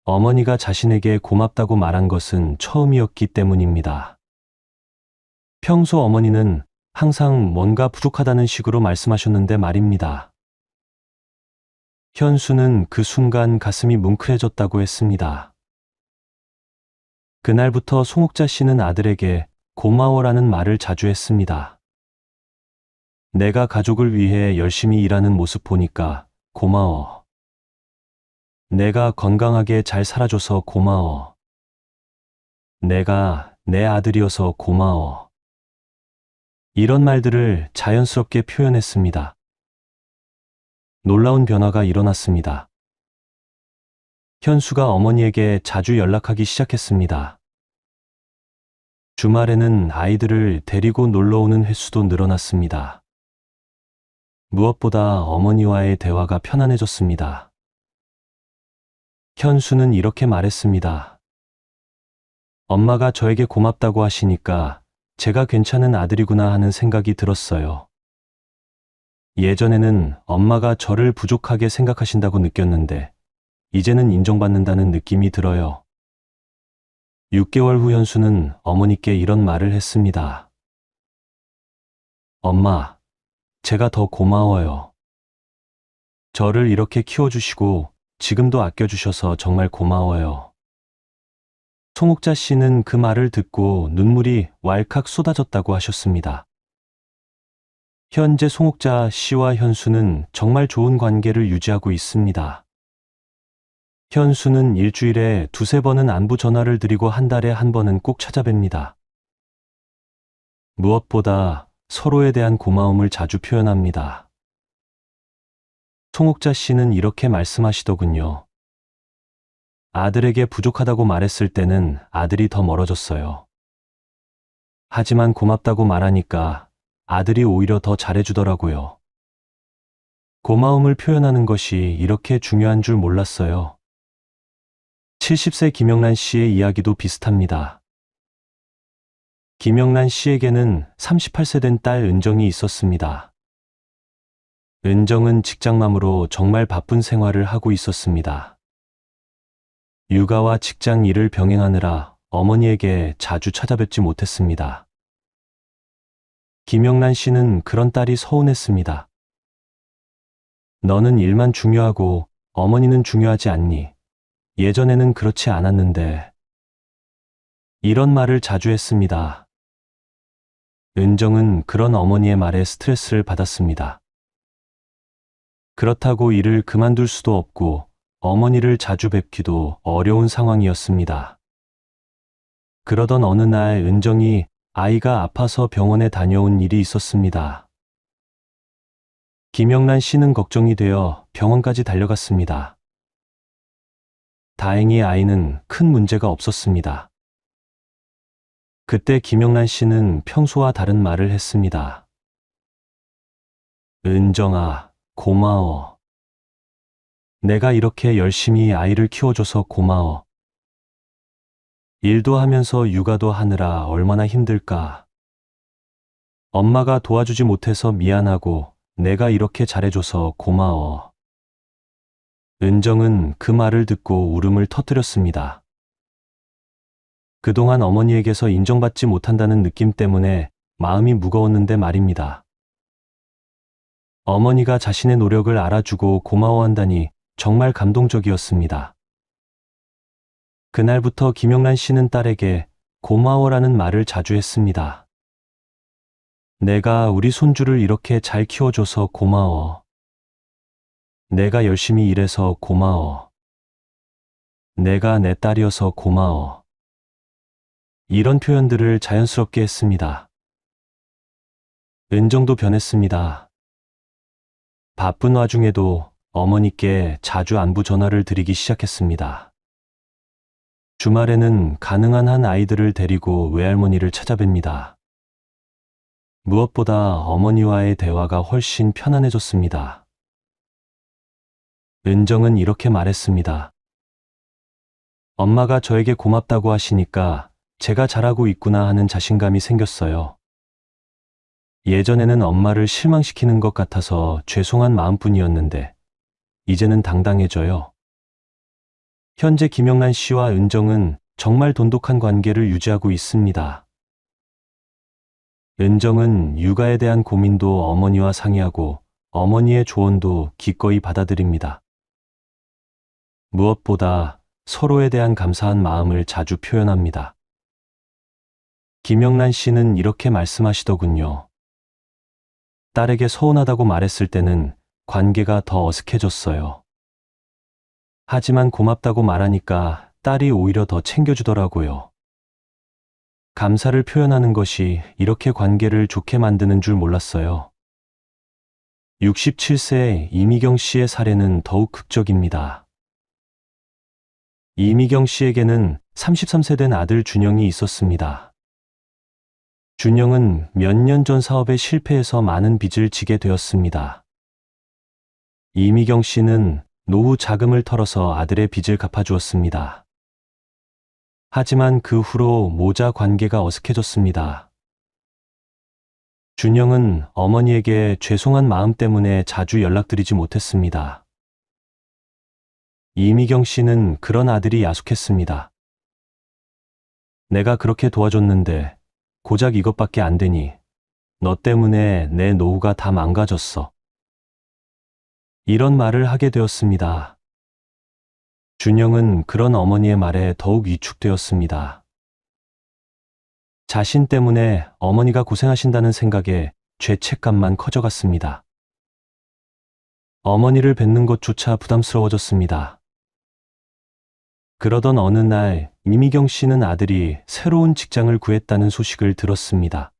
어머니가 자신에게 고맙다고 말한 것은 처음이었기 때문입니다. 평소 어머니는 항상 뭔가 부족하다는 식으로 말씀하셨는데 말입니다. 현수는 그 순간 가슴이 뭉클해졌다고 했습니다. 그날부터 송옥자 씨는 아들에게 고마워라는 말을 자주 했습니다. 내가 가족을 위해 열심히 일하는 모습 보니까 고마워. 내가 건강하게 잘 살아줘서 고마워. 내가 내 아들이어서 고마워. 이런 말들을 자연스럽게 표현했습니다. 놀라운 변화가 일어났습니다. 현수가 어머니에게 자주 연락하기 시작했습니다. 주말에는 아이들을 데리고 놀러 오는 횟수도 늘어났습니다. 무엇보다 어머니와의 대화가 편안해졌습니다. 현수는 이렇게 말했습니다. 엄마가 저에게 고맙다고 하시니까 제가 괜찮은 아들이구나 하는 생각이 들었어요. 예전에는 엄마가 저를 부족하게 생각하신다고 느꼈는데 이제는 인정받는다는 느낌이 들어요. 6개월 후 현수는 어머니께 이런 말을 했습니다. 엄마, 제가 더 고마워요. 저를 이렇게 키워주시고 지금도 아껴주셔서 정말 고마워요. 송옥자 씨는 그 말을 듣고 눈물이 왈칵 쏟아졌다고 하셨습니다. 현재 송옥자 씨와 현수는 정말 좋은 관계를 유지하고 있습니다. 현수는 일주일에 2~3번은 안부 전화를 드리고 한 달에 1번은 꼭 찾아뵙니다. 무엇보다 서로에 대한 고마움을 자주 표현합니다. 송옥자 씨는 이렇게 말씀하시더군요. 아들에게 부족하다고 말했을 때는 아들이 더 멀어졌어요. 하지만 고맙다고 말하니까 아들이 오히려 더 잘해주더라고요. 고마움을 표현하는 것이 이렇게 중요한 줄 몰랐어요. 70세 김영란 씨의 이야기도 비슷합니다. 김영란 씨에게는 38세 된 딸 은정이 있었습니다. 은정은 직장맘으로 정말 바쁜 생활을 하고 있었습니다. 육아와 직장 일을 병행하느라 어머니에게 자주 찾아뵙지 못했습니다. 김영란 씨는 그런 딸이 서운했습니다. 너는 일만 중요하고 어머니는 중요하지 않니? 예전에는 그렇지 않았는데. 이런 말을 자주 했습니다. 은정은 그런 어머니의 말에 스트레스를 받았습니다. 그렇다고 일을 그만둘 수도 없고 어머니를 자주 뵙기도 어려운 상황이었습니다. 그러던 어느 날 은정이 아이가 아파서 병원에 다녀온 일이 있었습니다. 김영란 씨는 걱정이 되어 병원까지 달려갔습니다. 다행히 아이는 큰 문제가 없었습니다. 그때 김영란 씨는 평소와 다른 말을 했습니다. 은정아, 고마워. 내가 이렇게 열심히 아이를 키워줘서 고마워. 일도 하면서 육아도 하느라 얼마나 힘들까. 엄마가 도와주지 못해서 미안하고 내가 이렇게 잘해줘서 고마워. 은정은 그 말을 듣고 울음을 터뜨렸습니다. 그동안 어머니에게서 인정받지 못한다는 느낌 때문에 마음이 무거웠는데 말입니다. 어머니가 자신의 노력을 알아주고 고마워한다니 정말 감동적이었습니다. 그날부터 김영란 씨는 딸에게 고마워라는 말을 자주 했습니다. 내가 우리 손주를 이렇게 잘 키워줘서 고마워. 내가 열심히 일해서 고마워. 내가 내 딸이어서 고마워. 이런 표현들을 자연스럽게 했습니다. 은정도 변했습니다. 바쁜 와중에도 어머니께 자주 안부 전화를 드리기 시작했습니다. 주말에는 가능한 한 아이들을 데리고 외할머니를 찾아뵙니다. 무엇보다 어머니와의 대화가 훨씬 편안해졌습니다. 은정은 이렇게 말했습니다. 엄마가 저에게 고맙다고 하시니까 제가 잘하고 있구나 하는 자신감이 생겼어요. 예전에는 엄마를 실망시키는 것 같아서 죄송한 마음뿐이었는데 이제는 당당해져요. 현재 김영란 씨와 은정은 정말 돈독한 관계를 유지하고 있습니다. 은정은 육아에 대한 고민도 어머니와 상의하고 어머니의 조언도 기꺼이 받아들입니다. 무엇보다 서로에 대한 감사한 마음을 자주 표현합니다. 김영란 씨는 이렇게 말씀하시더군요. 딸에게 서운하다고 말했을 때는 관계가 더 어색해졌어요. 하지만 고맙다고 말하니까 딸이 오히려 더 챙겨주더라고요. 감사를 표현하는 것이 이렇게 관계를 좋게 만드는 줄 몰랐어요. 67세 이미경 씨의 사례는 더욱 극적입니다. 이미경 씨에게는 33세 된 아들 준영이 있었습니다. 준영은 몇 년 전 사업에 실패해서 많은 빚을 지게 되었습니다. 이미경 씨는 노후 자금을 털어서 아들의 빚을 갚아주었습니다. 하지만 그 후로 모자 관계가 어색해졌습니다. 준영은 어머니에게 죄송한 마음 때문에 자주 연락드리지 못했습니다. 이미경 씨는 그런 아들이 야속했습니다. 내가 그렇게 도와줬는데 고작 이것밖에 안 되니 너 때문에 내 노후가 다 망가졌어. 이런 말을 하게 되었습니다. 준영은 그런 어머니의 말에 더욱 위축되었습니다. 자신 때문에 어머니가 고생하신다는 생각에 죄책감만 커져갔습니다. 어머니를 뵙는 것조차 부담스러워졌습니다. 그러던 어느 날 이미경 씨는 아들이 새로운 직장을 구했다는 소식을 들었습니다.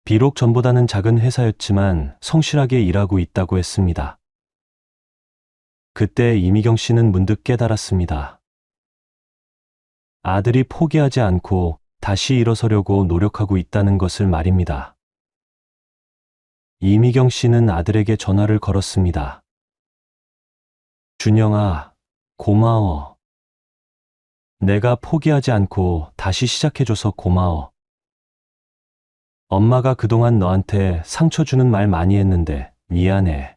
비록 전보다는 작은 회사였지만 성실하게 일하고 있다고 했습니다. 그때 이미경 씨는 문득 깨달았습니다. 아들이 포기하지 않고 다시 일어서려고 노력하고 있다는 것을 말입니다. 이미경 씨는 아들에게 전화를 걸었습니다. 준영아, 고마워. 내가 포기하지 않고 다시 시작해줘서 고마워. 엄마가 그동안 너한테 상처 주는 말 많이 했는데 미안해.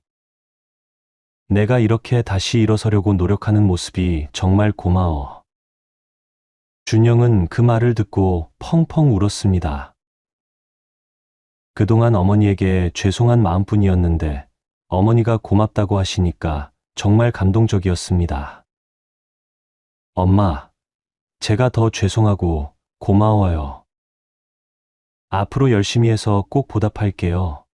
내가 이렇게 다시 일어서려고 노력하는 모습이 정말 고마워. 준영은 그 말을 듣고 펑펑 울었습니다. 그동안 어머니에게 죄송한 마음뿐이었는데 어머니가 고맙다고 하시니까 정말 감동적이었습니다. 엄마, 제가 더 죄송하고 고마워요. 앞으로 열심히 해서 꼭 보답할게요.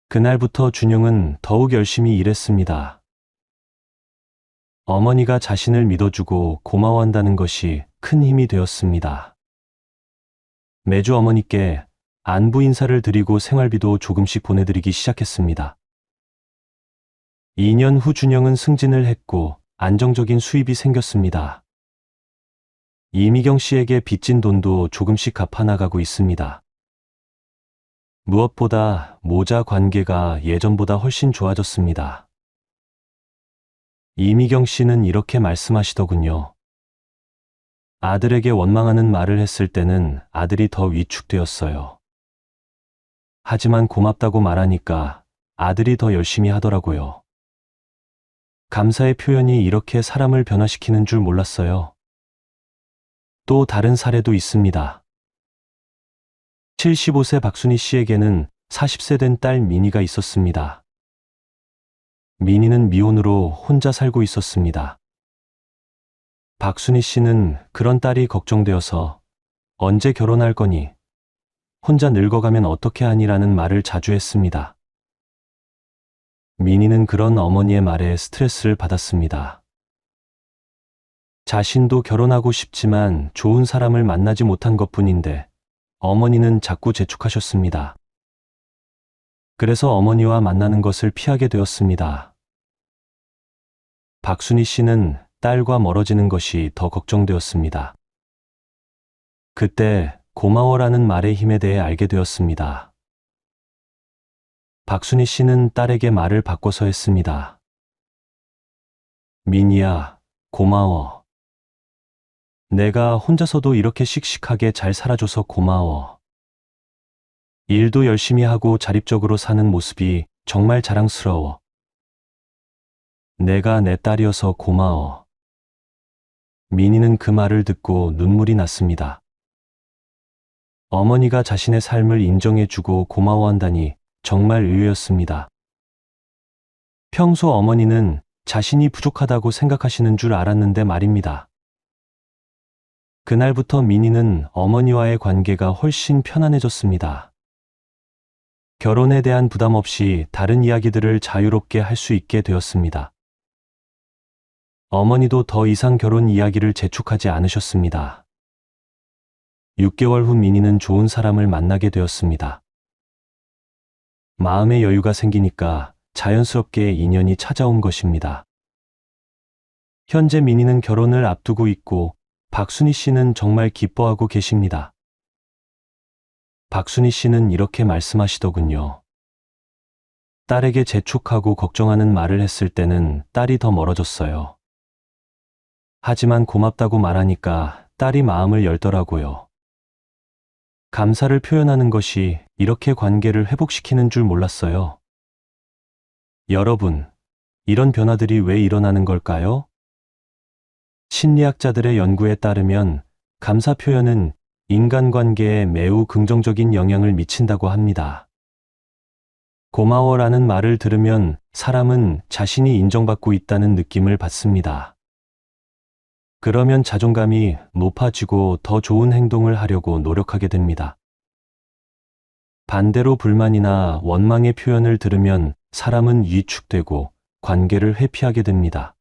그날부터 준영은 더욱 열심히 일했습니다. 어머니가 자신을 믿어주고 고마워한다는 것이 큰 힘이 되었습니다. 매주 어머니께 안부 인사를 드리고 생활비도 조금씩 보내드리기 시작했습니다. 2년 후 준영은 승진을 했고 안정적인 수입이 생겼습니다. 이미경 씨에게 빚진 돈도 조금씩 갚아나가고 있습니다. 무엇보다 모자 관계가 예전보다 훨씬 좋아졌습니다. 이미경 씨는 이렇게 말씀하시더군요. 아들에게 원망하는 말을 했을 때는 아들이 더 위축되었어요. 하지만 고맙다고 말하니까 아들이 더 열심히 하더라고요. 감사의 표현이 이렇게 사람을 변화시키는 줄 몰랐어요. 또 다른 사례도 있습니다. 75세 박순희 씨에게는 40세 된 딸 미니가 있었습니다. 미니는 미혼으로 혼자 살고 있었습니다. 박순희 씨는 그런 딸이 걱정되어서 언제 결혼할 거니? 혼자 늙어가면 어떻게 하니라는 말을 자주 했습니다. 민희는 그런 어머니의 말에 스트레스를 받았습니다. 자신도 결혼하고 싶지만 좋은 사람을 만나지 못한 것뿐인데 어머니는 자꾸 재촉하셨습니다. 그래서 어머니와 만나는 것을 피하게 되었습니다. 박순희 씨는 딸과 멀어지는 것이 더 걱정되었습니다. 그때 고마워라는 말의 힘에 대해 알게 되었습니다. 박순희 씨는 딸에게 말을 바꿔서 했습니다. 민희야, 고마워. 내가 혼자서도 이렇게 씩씩하게 잘 살아줘서 고마워. 일도 열심히 하고 자립적으로 사는 모습이 정말 자랑스러워. 내가 내 딸이어서 고마워. 민희는 그 말을 듣고 눈물이 났습니다. 어머니가 자신의 삶을 인정해주고 고마워한다니 정말 의외였습니다. 평소 어머니는 자신이 부족하다고 생각하시는 줄 알았는데 말입니다. 그날부터 민희는 어머니와의 관계가 훨씬 편안해졌습니다. 결혼에 대한 부담 없이 다른 이야기들을 자유롭게 할 수 있게 되었습니다. 어머니도 더 이상 결혼 이야기를 재촉하지 않으셨습니다. 6개월 후 민희는 좋은 사람을 만나게 되었습니다. 마음의 여유가 생기니까 자연스럽게 인연이 찾아온 것입니다. 현재 민희는 결혼을 앞두고 있고 박순희 씨는 정말 기뻐하고 계십니다. 박순희 씨는 이렇게 말씀하시더군요. 딸에게 재촉하고 걱정하는 말을 했을 때는 딸이 더 멀어졌어요. 하지만 고맙다고 말하니까 딸이 마음을 열더라고요. 감사를 표현하는 것이 이렇게 관계를 회복시키는 줄 몰랐어요. 여러분, 이런 변화들이 왜 일어나는 걸까요? 심리학자들의 연구에 따르면 감사 표현은 인간관계에 매우 긍정적인 영향을 미친다고 합니다. 고마워라는 말을 들으면 사람은 자신이 인정받고 있다는 느낌을 받습니다. 그러면 자존감이 높아지고 더 좋은 행동을 하려고 노력하게 됩니다. 반대로 불만이나 원망의 표현을 들으면 사람은 위축되고 관계를 회피하게 됩니다.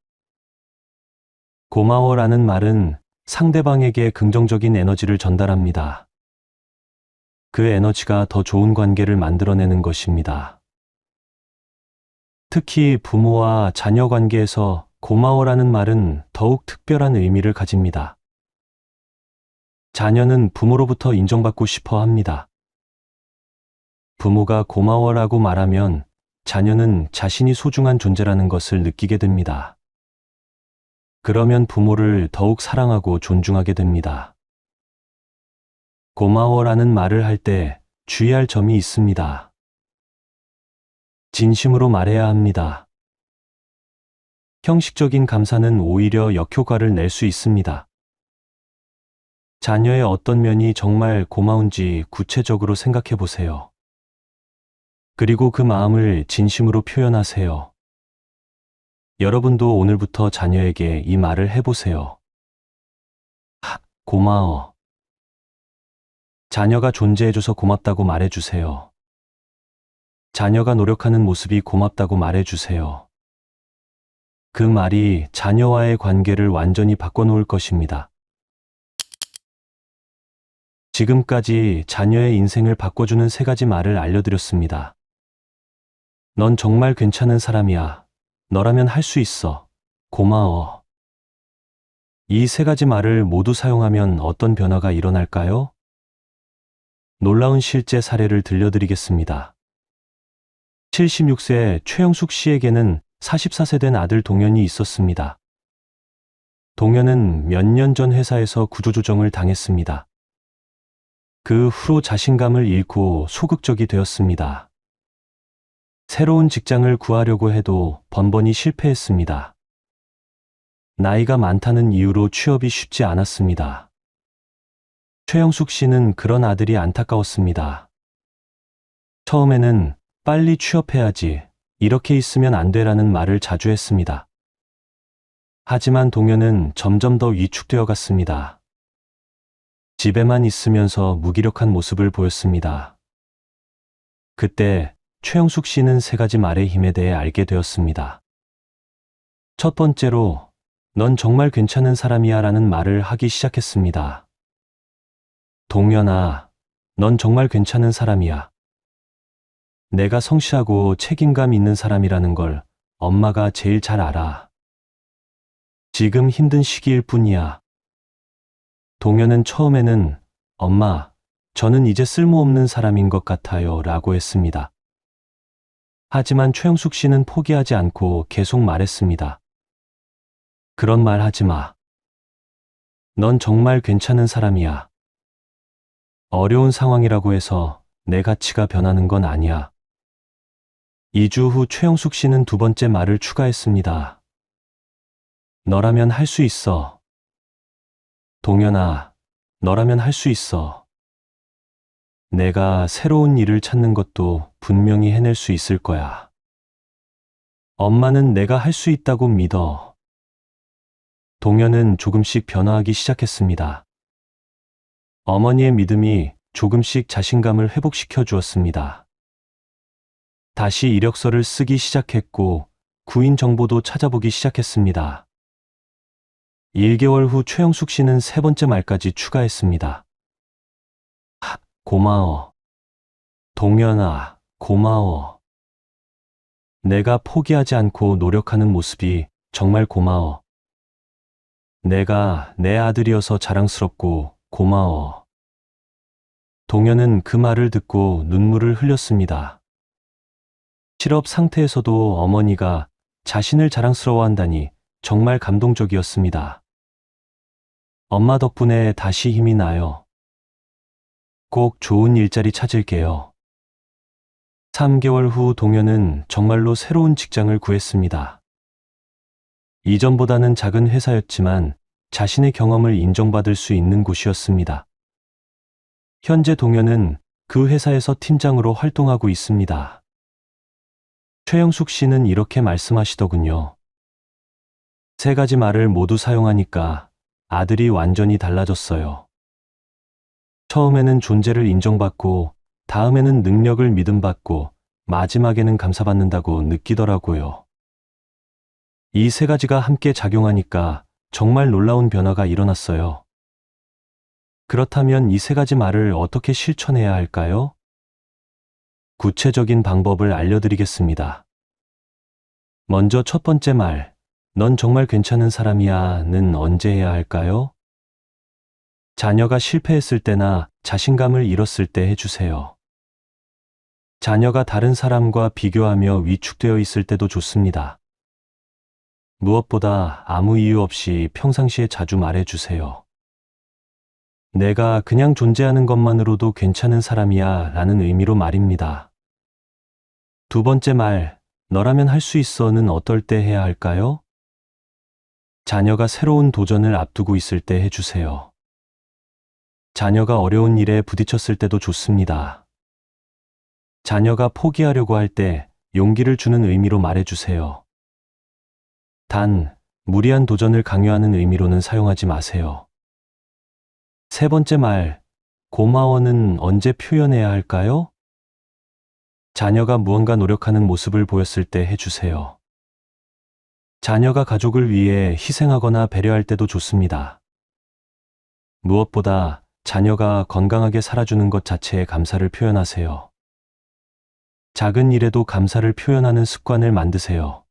고마워라는 말은 상대방에게 긍정적인 에너지를 전달합니다. 그 에너지가 더 좋은 관계를 만들어내는 것입니다. 특히 부모와 자녀 관계에서 고마워라는 말은 더욱 특별한 의미를 가집니다. 자녀는 부모로부터 인정받고 싶어 합니다. 부모가 고마워라고 말하면 자녀는 자신이 소중한 존재라는 것을 느끼게 됩니다. 그러면 부모를 더욱 사랑하고 존중하게 됩니다. 고마워라는 말을 할 때 주의할 점이 있습니다. 진심으로 말해야 합니다. 형식적인 감사는 오히려 역효과를 낼 수 있습니다. 자녀의 어떤 면이 정말 고마운지 구체적으로 생각해 보세요. 그리고 그 마음을 진심으로 표현하세요. 여러분도 오늘부터 자녀에게 이 말을 해보세요. 고마워. 자녀가 존재해줘서 고맙다고 말해주세요. 자녀가 노력하는 모습이 고맙다고 말해주세요. 그 말이 자녀와의 관계를 완전히 바꿔놓을 것입니다. 지금까지 자녀의 인생을 바꿔주는 3가지 말을 알려드렸습니다. 넌 정말 괜찮은 사람이야. 너라면 할 수 있어. 고마워. 이 3가지 말을 모두 사용하면 어떤 변화가 일어날까요? 놀라운 실제 사례를 들려드리겠습니다. 76세 최영숙 씨에게는 44세 된 아들 동현이 있었습니다. 동현은 몇 년 전 회사에서 구조조정을 당했습니다. 그 후로 자신감을 잃고 소극적이 되었습니다. 새로운 직장을 구하려고 해도 번번이 실패했습니다. 나이가 많다는 이유로 취업이 쉽지 않았습니다. 최영숙 씨는 그런 아들이 안타까웠습니다. 처음에는 빨리 취업해야지, 이렇게 있으면 안 돼라는 말을 자주 했습니다. 하지만 동현은 점점 더 위축되어 갔습니다. 집에만 있으면서 무기력한 모습을 보였습니다. 그때 최영숙 씨는 세 가지 말의 힘에 대해 알게 되었습니다. 첫 번째로, 넌 정말 괜찮은 사람이야 라는 말을 하기 시작했습니다. 동현아, 넌 정말 괜찮은 사람이야. 내가 성실하고 책임감 있는 사람이라는 걸 엄마가 제일 잘 알아. 지금 힘든 시기일 뿐이야. 동현은 처음에는 엄마, 저는 이제 쓸모없는 사람인 것 같아요 라고 했습니다. 하지만 최영숙 씨는 포기하지 않고 계속 말했습니다. 그런 말 하지 마. 넌 정말 괜찮은 사람이야. 어려운 상황이라고 해서 내 가치가 변하는 건 아니야. 2주 후 최영숙 씨는 두 번째 말을 추가했습니다. 너라면 할 수 있어. 동현아, 너라면 할 수 있어. 내가 새로운 일을 찾는 것도 분명히 해낼 수 있을 거야. 엄마는 내가 할 수 있다고 믿어. 동현은 조금씩 변화하기 시작했습니다. 어머니의 믿음이 조금씩 자신감을 회복시켜 주었습니다. 다시 이력서를 쓰기 시작했고 구인 정보도 찾아보기 시작했습니다. 1개월 후 최영숙 씨는 세 번째 말까지 추가했습니다. 고마워. 동현아, 고마워. 내가 포기하지 않고 노력하는 모습이 정말 고마워. 내가 내 아들이어서 자랑스럽고 고마워. 동현은 그 말을 듣고 눈물을 흘렸습니다. 실업 상태에서도 어머니가 자신을 자랑스러워한다니 정말 감동적이었습니다. 엄마 덕분에 다시 힘이 나요. 꼭 좋은 일자리 찾을게요. 3개월 후 동현은 정말로 새로운 직장을 구했습니다. 이전보다는 작은 회사였지만 자신의 경험을 인정받을 수 있는 곳이었습니다. 현재 동현은 그 회사에서 팀장으로 활동하고 있습니다. 최영숙 씨는 이렇게 말씀하시더군요. 세 가지 말을 모두 사용하니까 아들이 완전히 달라졌어요. 처음에는 존재를 인정받고, 다음에는 능력을 믿음받고, 마지막에는 감사받는다고 느끼더라고요. 이 세 가지가 함께 작용하니까 정말 놀라운 변화가 일어났어요. 그렇다면 이 세 가지 말을 어떻게 실천해야 할까요? 구체적인 방법을 알려드리겠습니다. 먼저 첫 번째 말, 넌 정말 괜찮은 사람이야는 언제 해야 할까요? 자녀가 실패했을 때나 자신감을 잃었을 때 해주세요. 자녀가 다른 사람과 비교하며 위축되어 있을 때도 좋습니다. 무엇보다 아무 이유 없이 평상시에 자주 말해주세요. 내가 그냥 존재하는 것만으로도 괜찮은 사람이야 라는 의미로 말입니다. 두 번째 말, 너라면 할 수 있어는 어떨 때 해야 할까요? 자녀가 새로운 도전을 앞두고 있을 때 해주세요. 자녀가 어려운 일에 부딪혔을 때도 좋습니다. 자녀가 포기하려고 할 때 용기를 주는 의미로 말해주세요. 단, 무리한 도전을 강요하는 의미로는 사용하지 마세요. 세 번째 말, 고마워는 언제 표현해야 할까요? 자녀가 무언가 노력하는 모습을 보였을 때 해주세요. 자녀가 가족을 위해 희생하거나 배려할 때도 좋습니다. 무엇보다 자녀가 건강하게 살아주는 것 자체에 감사를 표현하세요. 작은 일에도 감사를 표현하는 습관을 만드세요.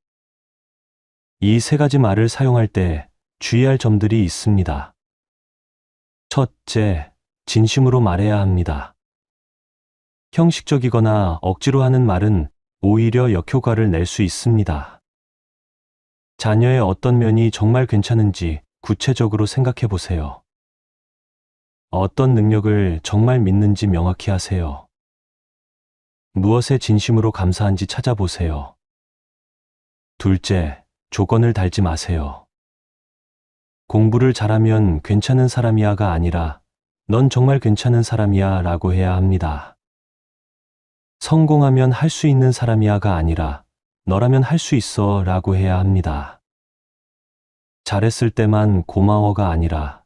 이 세 가지 말을 사용할 때 주의할 점들이 있습니다. 첫째, 진심으로 말해야 합니다. 형식적이거나 억지로 하는 말은 오히려 역효과를 낼 수 있습니다. 자녀의 어떤 면이 정말 괜찮은지 구체적으로 생각해 보세요. 어떤 능력을 정말 믿는지 명확히 하세요. 무엇에 진심으로 감사한지 찾아보세요. 둘째, 조건을 달지 마세요. 공부를 잘하면 괜찮은 사람이야가 아니라 넌 정말 괜찮은 사람이야 라고 해야 합니다. 성공하면 할 수 있는 사람이야가 아니라 너라면 할 수 있어 라고 해야 합니다. 잘했을 때만 고마워가 아니라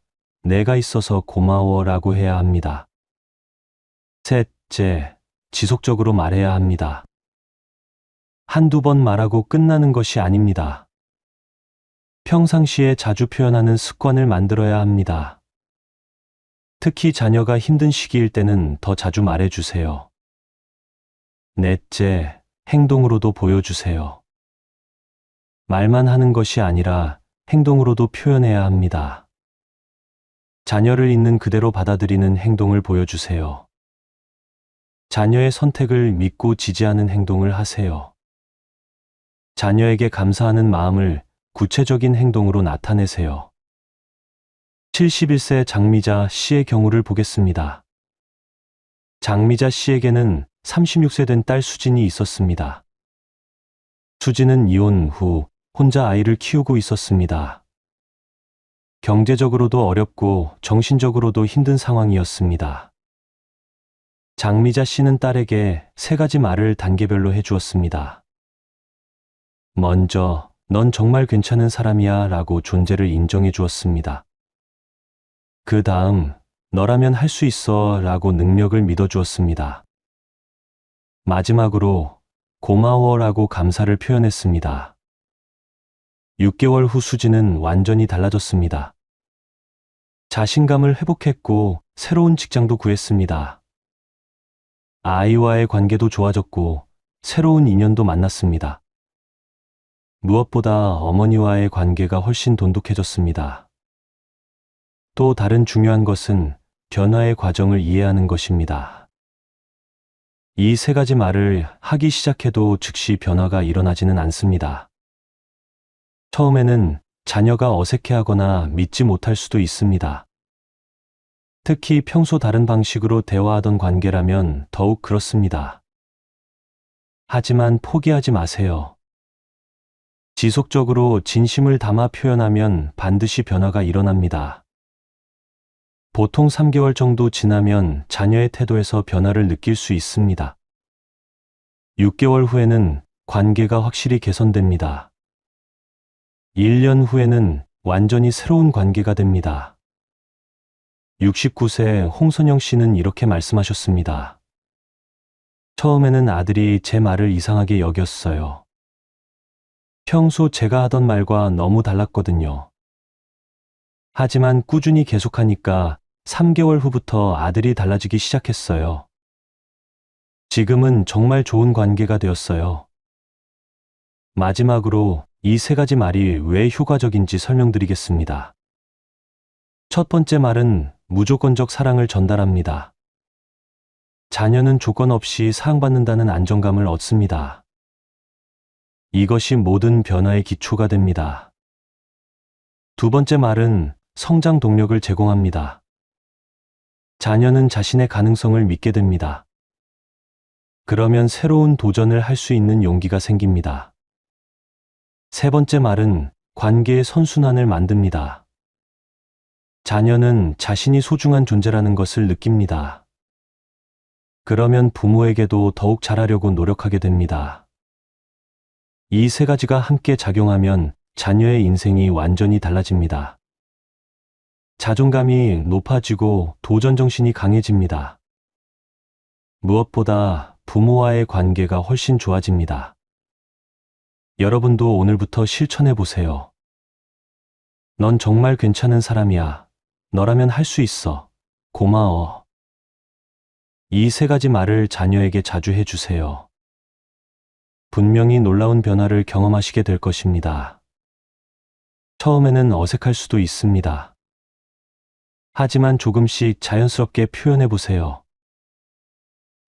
내가 있어서 고마워라고 해야 합니다. 셋째, 지속적으로 말해야 합니다. 한두 번 말하고 끝나는 것이 아닙니다. 평상시에 자주 표현하는 습관을 만들어야 합니다. 특히 자녀가 힘든 시기일 때는 더 자주 말해주세요. 넷째, 행동으로도 보여주세요. 말만 하는 것이 아니라 행동으로도 표현해야 합니다. 자녀를 있는 그대로 받아들이는 행동을 보여주세요. 자녀의 선택을 믿고 지지하는 행동을 하세요. 자녀에게 감사하는 마음을 구체적인 행동으로 나타내세요. 71세 장미자 씨의 경우를 보겠습니다. 장미자 씨에게는 36세 된 딸 수진이 있었습니다. 수진은 이혼 후 혼자 아이를 키우고 있었습니다. 경제적으로도 어렵고 정신적으로도 힘든 상황이었습니다. 장미자 씨는 딸에게 3가지 말을 단계별로 해주었습니다. 먼저, 넌 정말 괜찮은 사람이야 라고 존재를 인정해 주었습니다. 그 다음, 너라면 할 수 있어 라고 능력을 믿어 주었습니다. 마지막으로, 고마워 라고 감사를 표현했습니다. 6개월 후 수지는 완전히 달라졌습니다. 자신감을 회복했고 새로운 직장도 구했습니다. 아이와의 관계도 좋아졌고 새로운 인연도 만났습니다. 무엇보다 어머니와의 관계가 훨씬 돈독해졌습니다. 또 다른 중요한 것은 변화의 과정을 이해하는 것입니다. 이 3가지 말을 하기 시작해도 즉시 변화가 일어나지는 않습니다. 처음에는 자녀가 어색해하거나 믿지 못할 수도 있습니다. 특히 평소 다른 방식으로 대화하던 관계라면 더욱 그렇습니다. 하지만 포기하지 마세요. 지속적으로 진심을 담아 표현하면 반드시 변화가 일어납니다. 보통 3개월 정도 지나면 자녀의 태도에서 변화를 느낄 수 있습니다. 6개월 후에는 관계가 확실히 개선됩니다. 1년 후에는 완전히 새로운 관계가 됩니다. 69세 홍선영 씨는 이렇게 말씀하셨습니다. 처음에는 아들이 제 말을 이상하게 여겼어요. 평소 제가 하던 말과 너무 달랐거든요. 하지만 꾸준히 계속하니까 3개월 후부터 아들이 달라지기 시작했어요. 지금은 정말 좋은 관계가 되었어요. 마지막으로 이 3가지 말이 왜 효과적인지 설명드리겠습니다. 첫 번째 말은 무조건적 사랑을 전달합니다. 자녀는 조건 없이 사랑받는다는 안정감을 얻습니다. 이것이 모든 변화의 기초가 됩니다. 두 번째 말은 성장 동력을 제공합니다. 자녀는 자신의 가능성을 믿게 됩니다. 그러면 새로운 도전을 할 수 있는 용기가 생깁니다. 세 번째 말은 관계의 선순환을 만듭니다. 자녀는 자신이 소중한 존재라는 것을 느낍니다. 그러면 부모에게도 더욱 잘하려고 노력하게 됩니다. 이 3가지가 함께 작용하면 자녀의 인생이 완전히 달라집니다. 자존감이 높아지고 도전정신이 강해집니다. 무엇보다 부모와의 관계가 훨씬 좋아집니다. 여러분도 오늘부터 실천해 보세요. 넌 정말 괜찮은 사람이야. 너라면 할 수 있어. 고마워. 이 3가지 말을 자녀에게 자주 해주세요. 분명히 놀라운 변화를 경험하시게 될 것입니다. 처음에는 어색할 수도 있습니다. 하지만 조금씩 자연스럽게 표현해 보세요.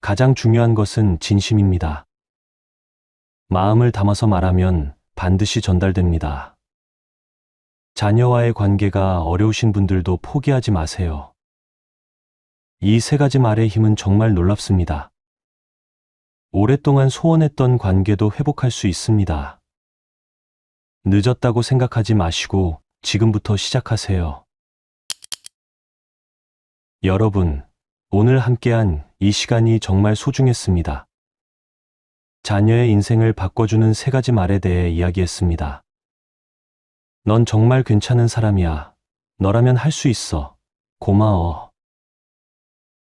가장 중요한 것은 진심입니다. 마음을 담아서 말하면 반드시 전달됩니다. 자녀와의 관계가 어려우신 분들도 포기하지 마세요. 이 3가지 말의 힘은 정말 놀랍습니다. 오랫동안 소원했던 관계도 회복할 수 있습니다. 늦었다고 생각하지 마시고 지금부터 시작하세요. 여러분, 오늘 함께한 이 시간이 정말 소중했습니다. 자녀의 인생을 바꿔주는 3가지 말에 대해 이야기했습니다. 넌 정말 괜찮은 사람이야. 너라면 할 수 있어. 고마워.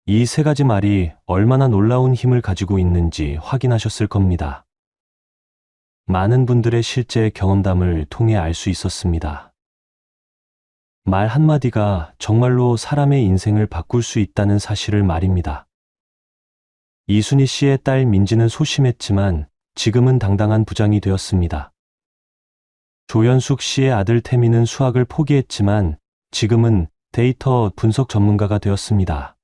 이 세 가지 말이 얼마나 놀라운 힘을 가지고 있는지 확인하셨을 겁니다. 많은 분들의 실제 경험담을 통해 알 수 있었습니다. 말 한마디가 정말로 사람의 인생을 바꿀 수 있다는 사실을 말입니다. 이순희 씨의 딸 민지는 소심했지만 지금은 당당한 부장이 되었습니다. 조연숙 씨의 아들 태민은 수학을 포기했지만 지금은 데이터 분석 전문가가 되었습니다.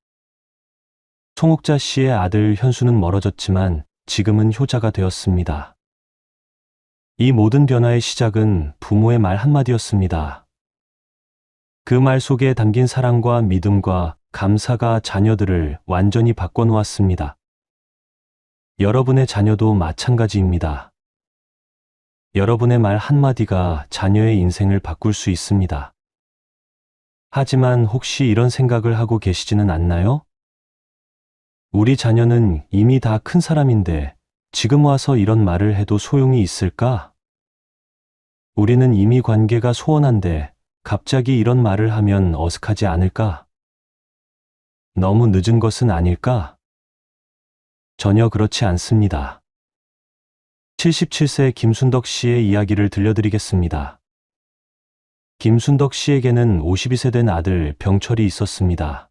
송옥자 씨의 아들 현수는 멀어졌지만 지금은 효자가 되었습니다. 이 모든 변화의 시작은 부모의 말 한마디였습니다. 그 말 속에 담긴 사랑과 믿음과 감사가 자녀들을 완전히 바꿔놓았습니다. 여러분의 자녀도 마찬가지입니다. 여러분의 말 한마디가 자녀의 인생을 바꿀 수 있습니다. 하지만 혹시 이런 생각을 하고 계시지는 않나요? 우리 자녀는 이미 다 큰 사람인데 지금 와서 이런 말을 해도 소용이 있을까? 우리는 이미 관계가 소원한데 갑자기 이런 말을 하면 어색하지 않을까? 너무 늦은 것은 아닐까? 전혀 그렇지 않습니다. 77세 김순덕 씨의 이야기를 들려드리겠습니다. 김순덕 씨에게는 52세 된 아들 병철이 있었습니다.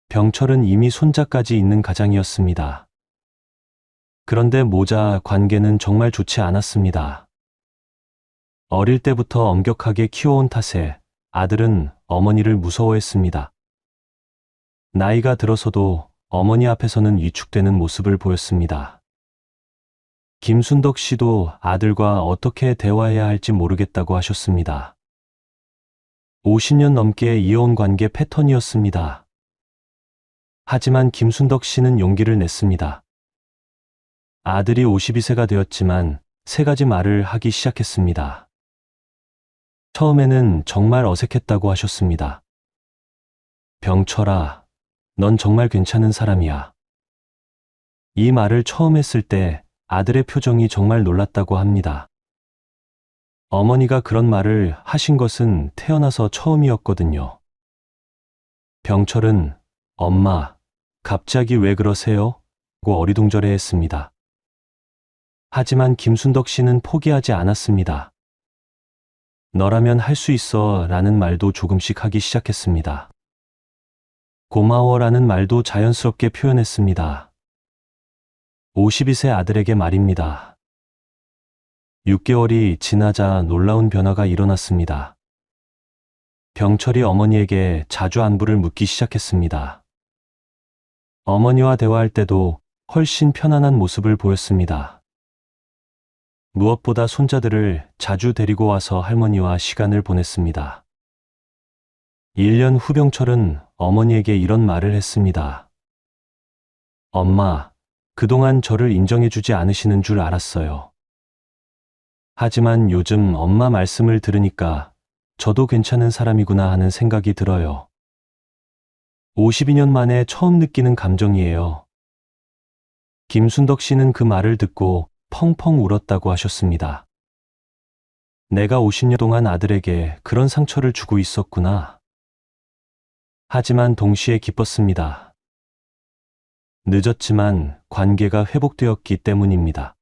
병철은 이미 손자까지 있는 가장이었습니다. 그런데 모자 관계는 정말 좋지 않았습니다. 어릴 때부터 엄격하게 키워온 탓에 아들은 어머니를 무서워했습니다. 나이가 들어서도 어머니 앞에서는 위축되는 모습을 보였습니다. 김순덕 씨도 아들과 어떻게 대화해야 할지 모르겠다고 하셨습니다. 50년 넘게 이어온 관계 패턴이었습니다. 하지만 김순덕 씨는 용기를 냈습니다. 아들이 52세가 되었지만 세 가지 말을 하기 시작했습니다. 처음에는 정말 어색했다고 하셨습니다. 병철아, 넌 정말 괜찮은 사람이야. 이 말을 처음 했을 때 아들의 표정이 정말 놀랐다고 합니다. 어머니가 그런 말을 하신 것은 태어나서 처음이었거든요. 병철은 엄마, 갑자기 왜 그러세요? 고 어리둥절해 했습니다. 하지만 김순덕 씨는 포기하지 않았습니다. 너라면 할 수 있어 라는 말도 조금씩 하기 시작했습니다. 고마워라는 말도 자연스럽게 표현했습니다. 52세 아들에게 말입니다. 6개월이 지나자 놀라운 변화가 일어났습니다. 병철이 어머니에게 자주 안부를 묻기 시작했습니다. 어머니와 대화할 때도 훨씬 편안한 모습을 보였습니다. 무엇보다 손자들을 자주 데리고 와서 할머니와 시간을 보냈습니다. 1년 후 병철은 어머니에게 이런 말을 했습니다. 엄마, 그동안 저를 인정해주지 않으시는 줄 알았어요. 하지만 요즘 엄마 말씀을 들으니까 저도 괜찮은 사람이구나 하는 생각이 들어요. 52년 만에 처음 느끼는 감정이에요. 김순덕 씨는 그 말을 듣고 펑펑 울었다고 하셨습니다. 내가 50년 동안 아들에게 그런 상처를 주고 있었구나. 하지만 동시에 기뻤습니다. 늦었지만 관계가 회복되었기 때문입니다.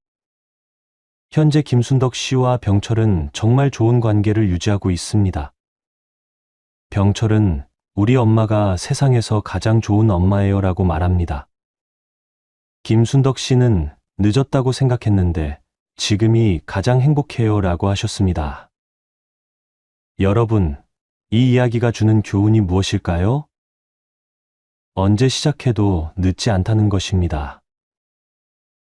현재 김순덕 씨와 병철은 정말 좋은 관계를 유지하고 있습니다. 병철은 우리 엄마가 세상에서 가장 좋은 엄마예요 라고 말합니다. 김순덕 씨는 늦었다고 생각했는데 지금이 가장 행복해요 라고 하셨습니다. 여러분, 이 이야기가 주는 교훈이 무엇일까요? 언제 시작해도 늦지 않다는 것입니다.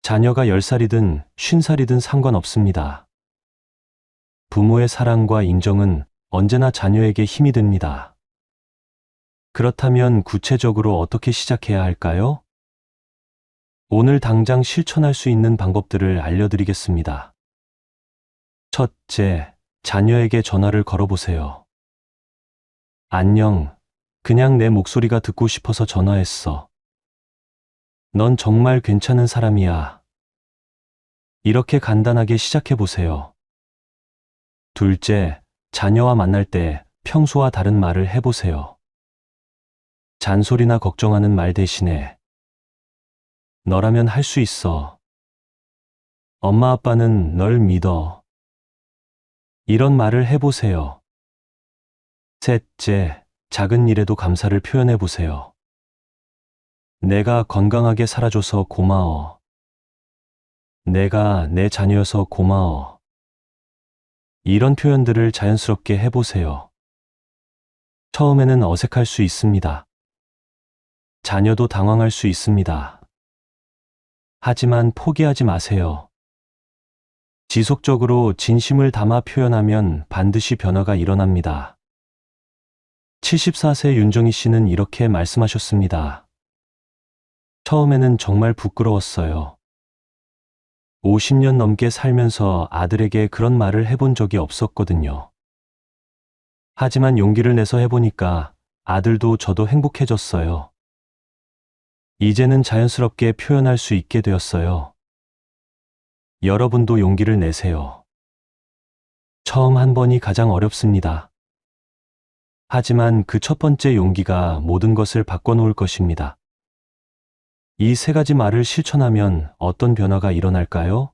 자녀가 10살이든 50살이든 상관없습니다. 부모의 사랑과 인정은 언제나 자녀에게 힘이 됩니다. 그렇다면 구체적으로 어떻게 시작해야 할까요? 오늘 당장 실천할 수 있는 방법들을 알려드리겠습니다. 첫째, 자녀에게 전화를 걸어보세요. 안녕, 그냥 내 목소리가 듣고 싶어서 전화했어. 넌 정말 괜찮은 사람이야. 이렇게 간단하게 시작해보세요. 둘째, 자녀와 만날 때 평소와 다른 말을 해보세요. 잔소리나 걱정하는 말 대신에 너라면 할 수 있어. 엄마 아빠는 널 믿어. 이런 말을 해보세요. 셋째, 작은 일에도 감사를 표현해 보세요. 내가 건강하게 살아줘서 고마워. 내가 내 자녀여서 고마워. 이런 표현들을 자연스럽게 해보세요. 처음에는 어색할 수 있습니다. 자녀도 당황할 수 있습니다. 하지만 포기하지 마세요. 지속적으로 진심을 담아 표현하면 반드시 변화가 일어납니다. 74세 윤정희 씨는 이렇게 말씀하셨습니다. 처음에는 정말 부끄러웠어요. 50년 넘게 살면서 아들에게 그런 말을 해본 적이 없었거든요. 하지만 용기를 내서 해보니까 아들도 저도 행복해졌어요. 이제는 자연스럽게 표현할 수 있게 되었어요. 여러분도 용기를 내세요. 처음 한 번이 가장 어렵습니다. 하지만 그 첫 번째 용기가 모든 것을 바꿔놓을 것입니다. 이 세 가지 말을 실천하면 어떤 변화가 일어날까요?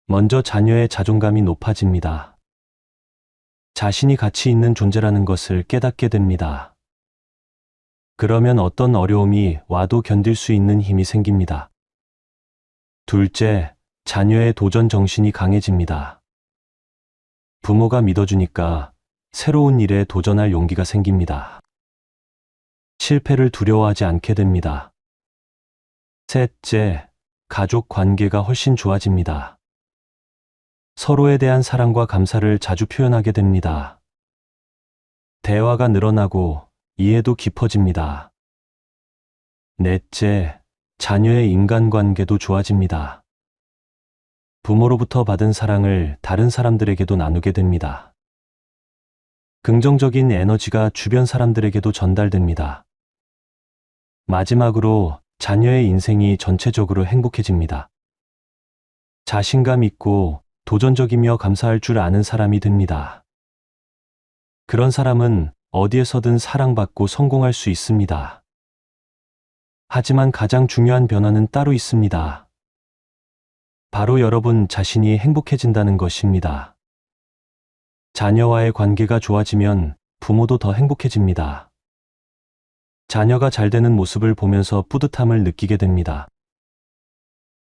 먼저 자녀의 자존감이 높아집니다. 자신이 가치 있는 존재라는 것을 깨닫게 됩니다. 그러면 어떤 어려움이 와도 견딜 수 있는 힘이 생깁니다. 둘째, 자녀의 도전 정신이 강해집니다. 부모가 믿어주니까 새로운 일에 도전할 용기가 생깁니다. 실패를 두려워하지 않게 됩니다. 셋째, 가족 관계가 훨씬 좋아집니다. 서로에 대한 사랑과 감사를 자주 표현하게 됩니다. 대화가 늘어나고 이해도 깊어집니다. 넷째, 자녀의 인간관계도 좋아집니다. 부모로부터 받은 사랑을 다른 사람들에게도 나누게 됩니다. 긍정적인 에너지가 주변 사람들에게도 전달됩니다. 마지막으로 자녀의 인생이 전체적으로 행복해집니다. 자신감 있고 도전적이며 감사할 줄 아는 사람이 됩니다. 그런 사람은 어디에서든 사랑받고 성공할 수 있습니다. 하지만 가장 중요한 변화는 따로 있습니다. 바로 여러분 자신이 행복해진다는 것입니다. 자녀와의 관계가 좋아지면 부모도 더 행복해집니다. 자녀가 잘 되는 모습을 보면서 뿌듯함을 느끼게 됩니다.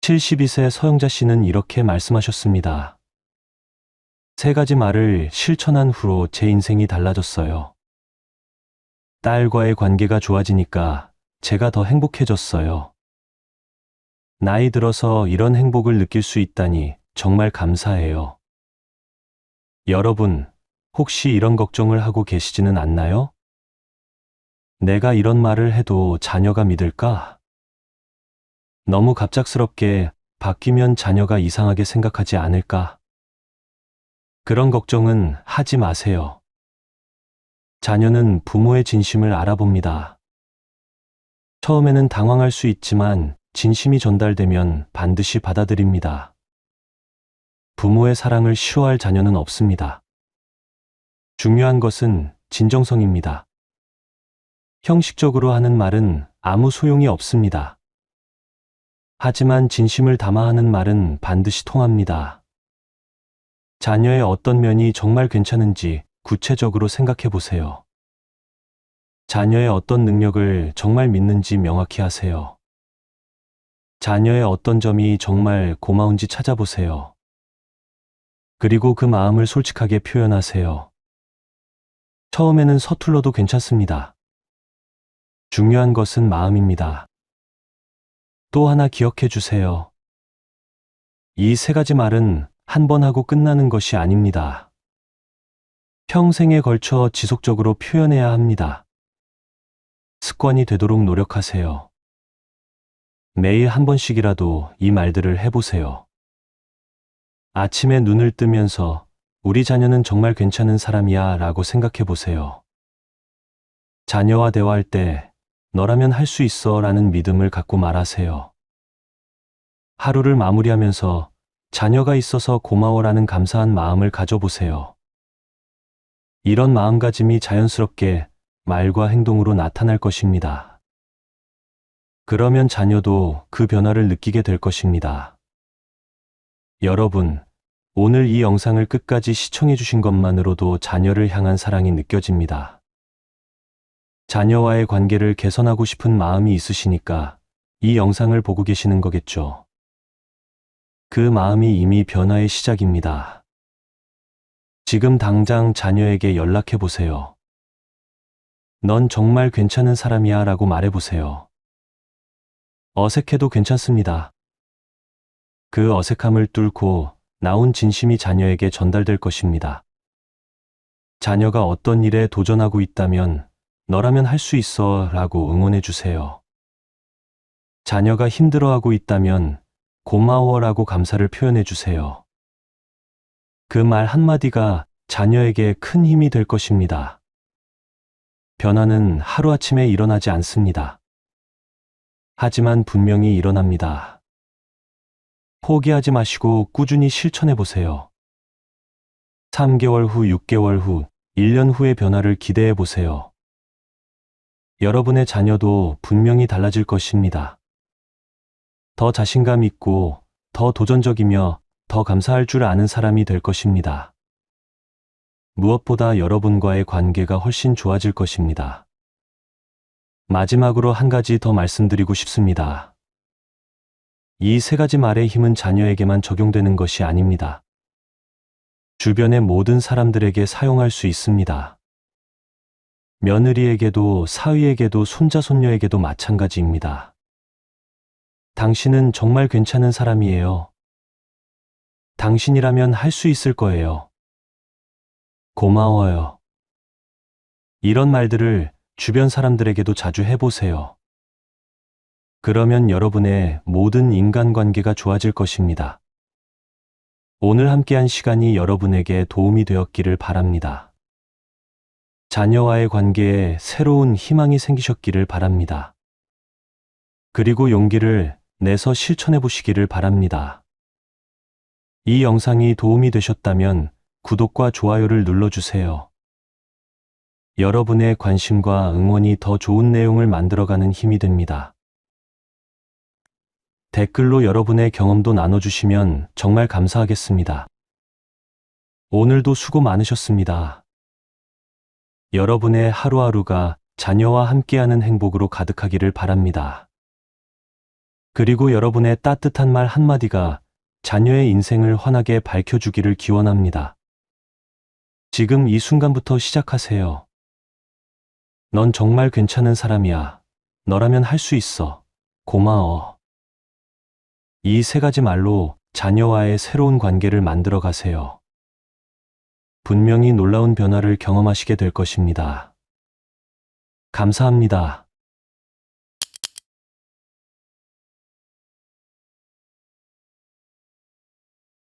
72세 서영자 씨는 이렇게 말씀하셨습니다. 세 가지 말을 실천한 후로 제 인생이 달라졌어요. 딸과의 관계가 좋아지니까 제가 더 행복해졌어요. 나이 들어서 이런 행복을 느낄 수 있다니 정말 감사해요. 여러분, 혹시 이런 걱정을 하고 계시지는 않나요? 내가 이런 말을 해도 자녀가 믿을까? 너무 갑작스럽게 바뀌면 자녀가 이상하게 생각하지 않을까? 그런 걱정은 하지 마세요. 자녀는 부모의 진심을 알아봅니다. 처음에는 당황할 수 있지만 진심이 전달되면 반드시 받아들입니다. 부모의 사랑을 싫어할 자녀는 없습니다. 중요한 것은 진정성입니다. 형식적으로 하는 말은 아무 소용이 없습니다. 하지만 진심을 담아 하는 말은 반드시 통합니다. 자녀의 어떤 면이 정말 괜찮은지 구체적으로 생각해 보세요. 자녀의 어떤 능력을 정말 믿는지 명확히 하세요. 자녀의 어떤 점이 정말 고마운지 찾아보세요. 그리고 그 마음을 솔직하게 표현하세요. 처음에는 서툴러도 괜찮습니다. 중요한 것은 마음입니다. 또 하나 기억해 주세요. 이 세 가지 말은 한 번 하고 끝나는 것이 아닙니다. 평생에 걸쳐 지속적으로 표현해야 합니다. 습관이 되도록 노력하세요. 매일 한 번씩이라도 이 말들을 해보세요. 아침에 눈을 뜨면서 우리 자녀는 정말 괜찮은 사람이야 라고 생각해 보세요. 자녀와 대화할 때 너라면 할 수 있어 라는 믿음을 갖고 말하세요. 하루를 마무리하면서 자녀가 있어서 고마워라는 감사한 마음을 가져보세요. 이런 마음가짐이 자연스럽게 말과 행동으로 나타날 것입니다. 그러면 자녀도 그 변화를 느끼게 될 것입니다. 여러분, 오늘 이 영상을 끝까지 시청해 주신 것만으로도 자녀를 향한 사랑이 느껴집니다. 자녀와의 관계를 개선하고 싶은 마음이 있으시니까 이 영상을 보고 계시는 거겠죠. 그 마음이 이미 변화의 시작입니다. 지금 당장 자녀에게 연락해 보세요. 넌 정말 괜찮은 사람이야 라고 말해 보세요. 어색해도 괜찮습니다. 그 어색함을 뚫고 나온 진심이 자녀에게 전달될 것입니다. 자녀가 어떤 일에 도전하고 있다면 너라면 할 수 있어 라고 응원해 주세요. 자녀가 힘들어하고 있다면 고마워 라고 감사를 표현해 주세요. 그 말 한마디가 자녀에게 큰 힘이 될 것입니다. 변화는 하루아침에 일어나지 않습니다. 하지만 분명히 일어납니다. 포기하지 마시고 꾸준히 실천해 보세요. 3개월 후, 6개월 후, 1년 후의 변화를 기대해 보세요. 여러분의 자녀도 분명히 달라질 것입니다. 더 자신감 있고, 더 도전적이며, 더 감사할 줄 아는 사람이 될 것입니다. 무엇보다 여러분과의 관계가 훨씬 좋아질 것입니다. 마지막으로 한 가지 더 말씀드리고 싶습니다. 이 3가지 말의 힘은 자녀에게만 적용되는 것이 아닙니다. 주변의 모든 사람들에게 사용할 수 있습니다. 며느리에게도, 사위에게도, 손자, 손녀에게도 마찬가지입니다. 당신은 정말 괜찮은 사람이에요. 당신이라면 할 수 있을 거예요. 고마워요. 이런 말들을 주변 사람들에게도 자주 해보세요. 그러면 여러분의 모든 인간관계가 좋아질 것입니다. 오늘 함께한 시간이 여러분에게 도움이 되었기를 바랍니다. 자녀와의 관계에 새로운 희망이 생기셨기를 바랍니다. 그리고 용기를 내서 실천해 보시기를 바랍니다. 이 영상이 도움이 되셨다면 구독과 좋아요를 눌러주세요. 여러분의 관심과 응원이 더 좋은 내용을 만들어가는 힘이 됩니다. 댓글로 여러분의 경험도 나눠주시면 정말 감사하겠습니다. 오늘도 수고 많으셨습니다. 여러분의 하루하루가 자녀와 함께하는 행복으로 가득하기를 바랍니다. 그리고 여러분의 따뜻한 말 한마디가 자녀의 인생을 환하게 밝혀주기를 기원합니다. 지금 이 순간부터 시작하세요. 넌 정말 괜찮은 사람이야. 너라면 할 수 있어. 고마워. 이 3가지 말로 자녀와의 새로운 관계를 만들어 가세요. 분명히 놀라운 변화를 경험하시게 될 것입니다. 감사합니다.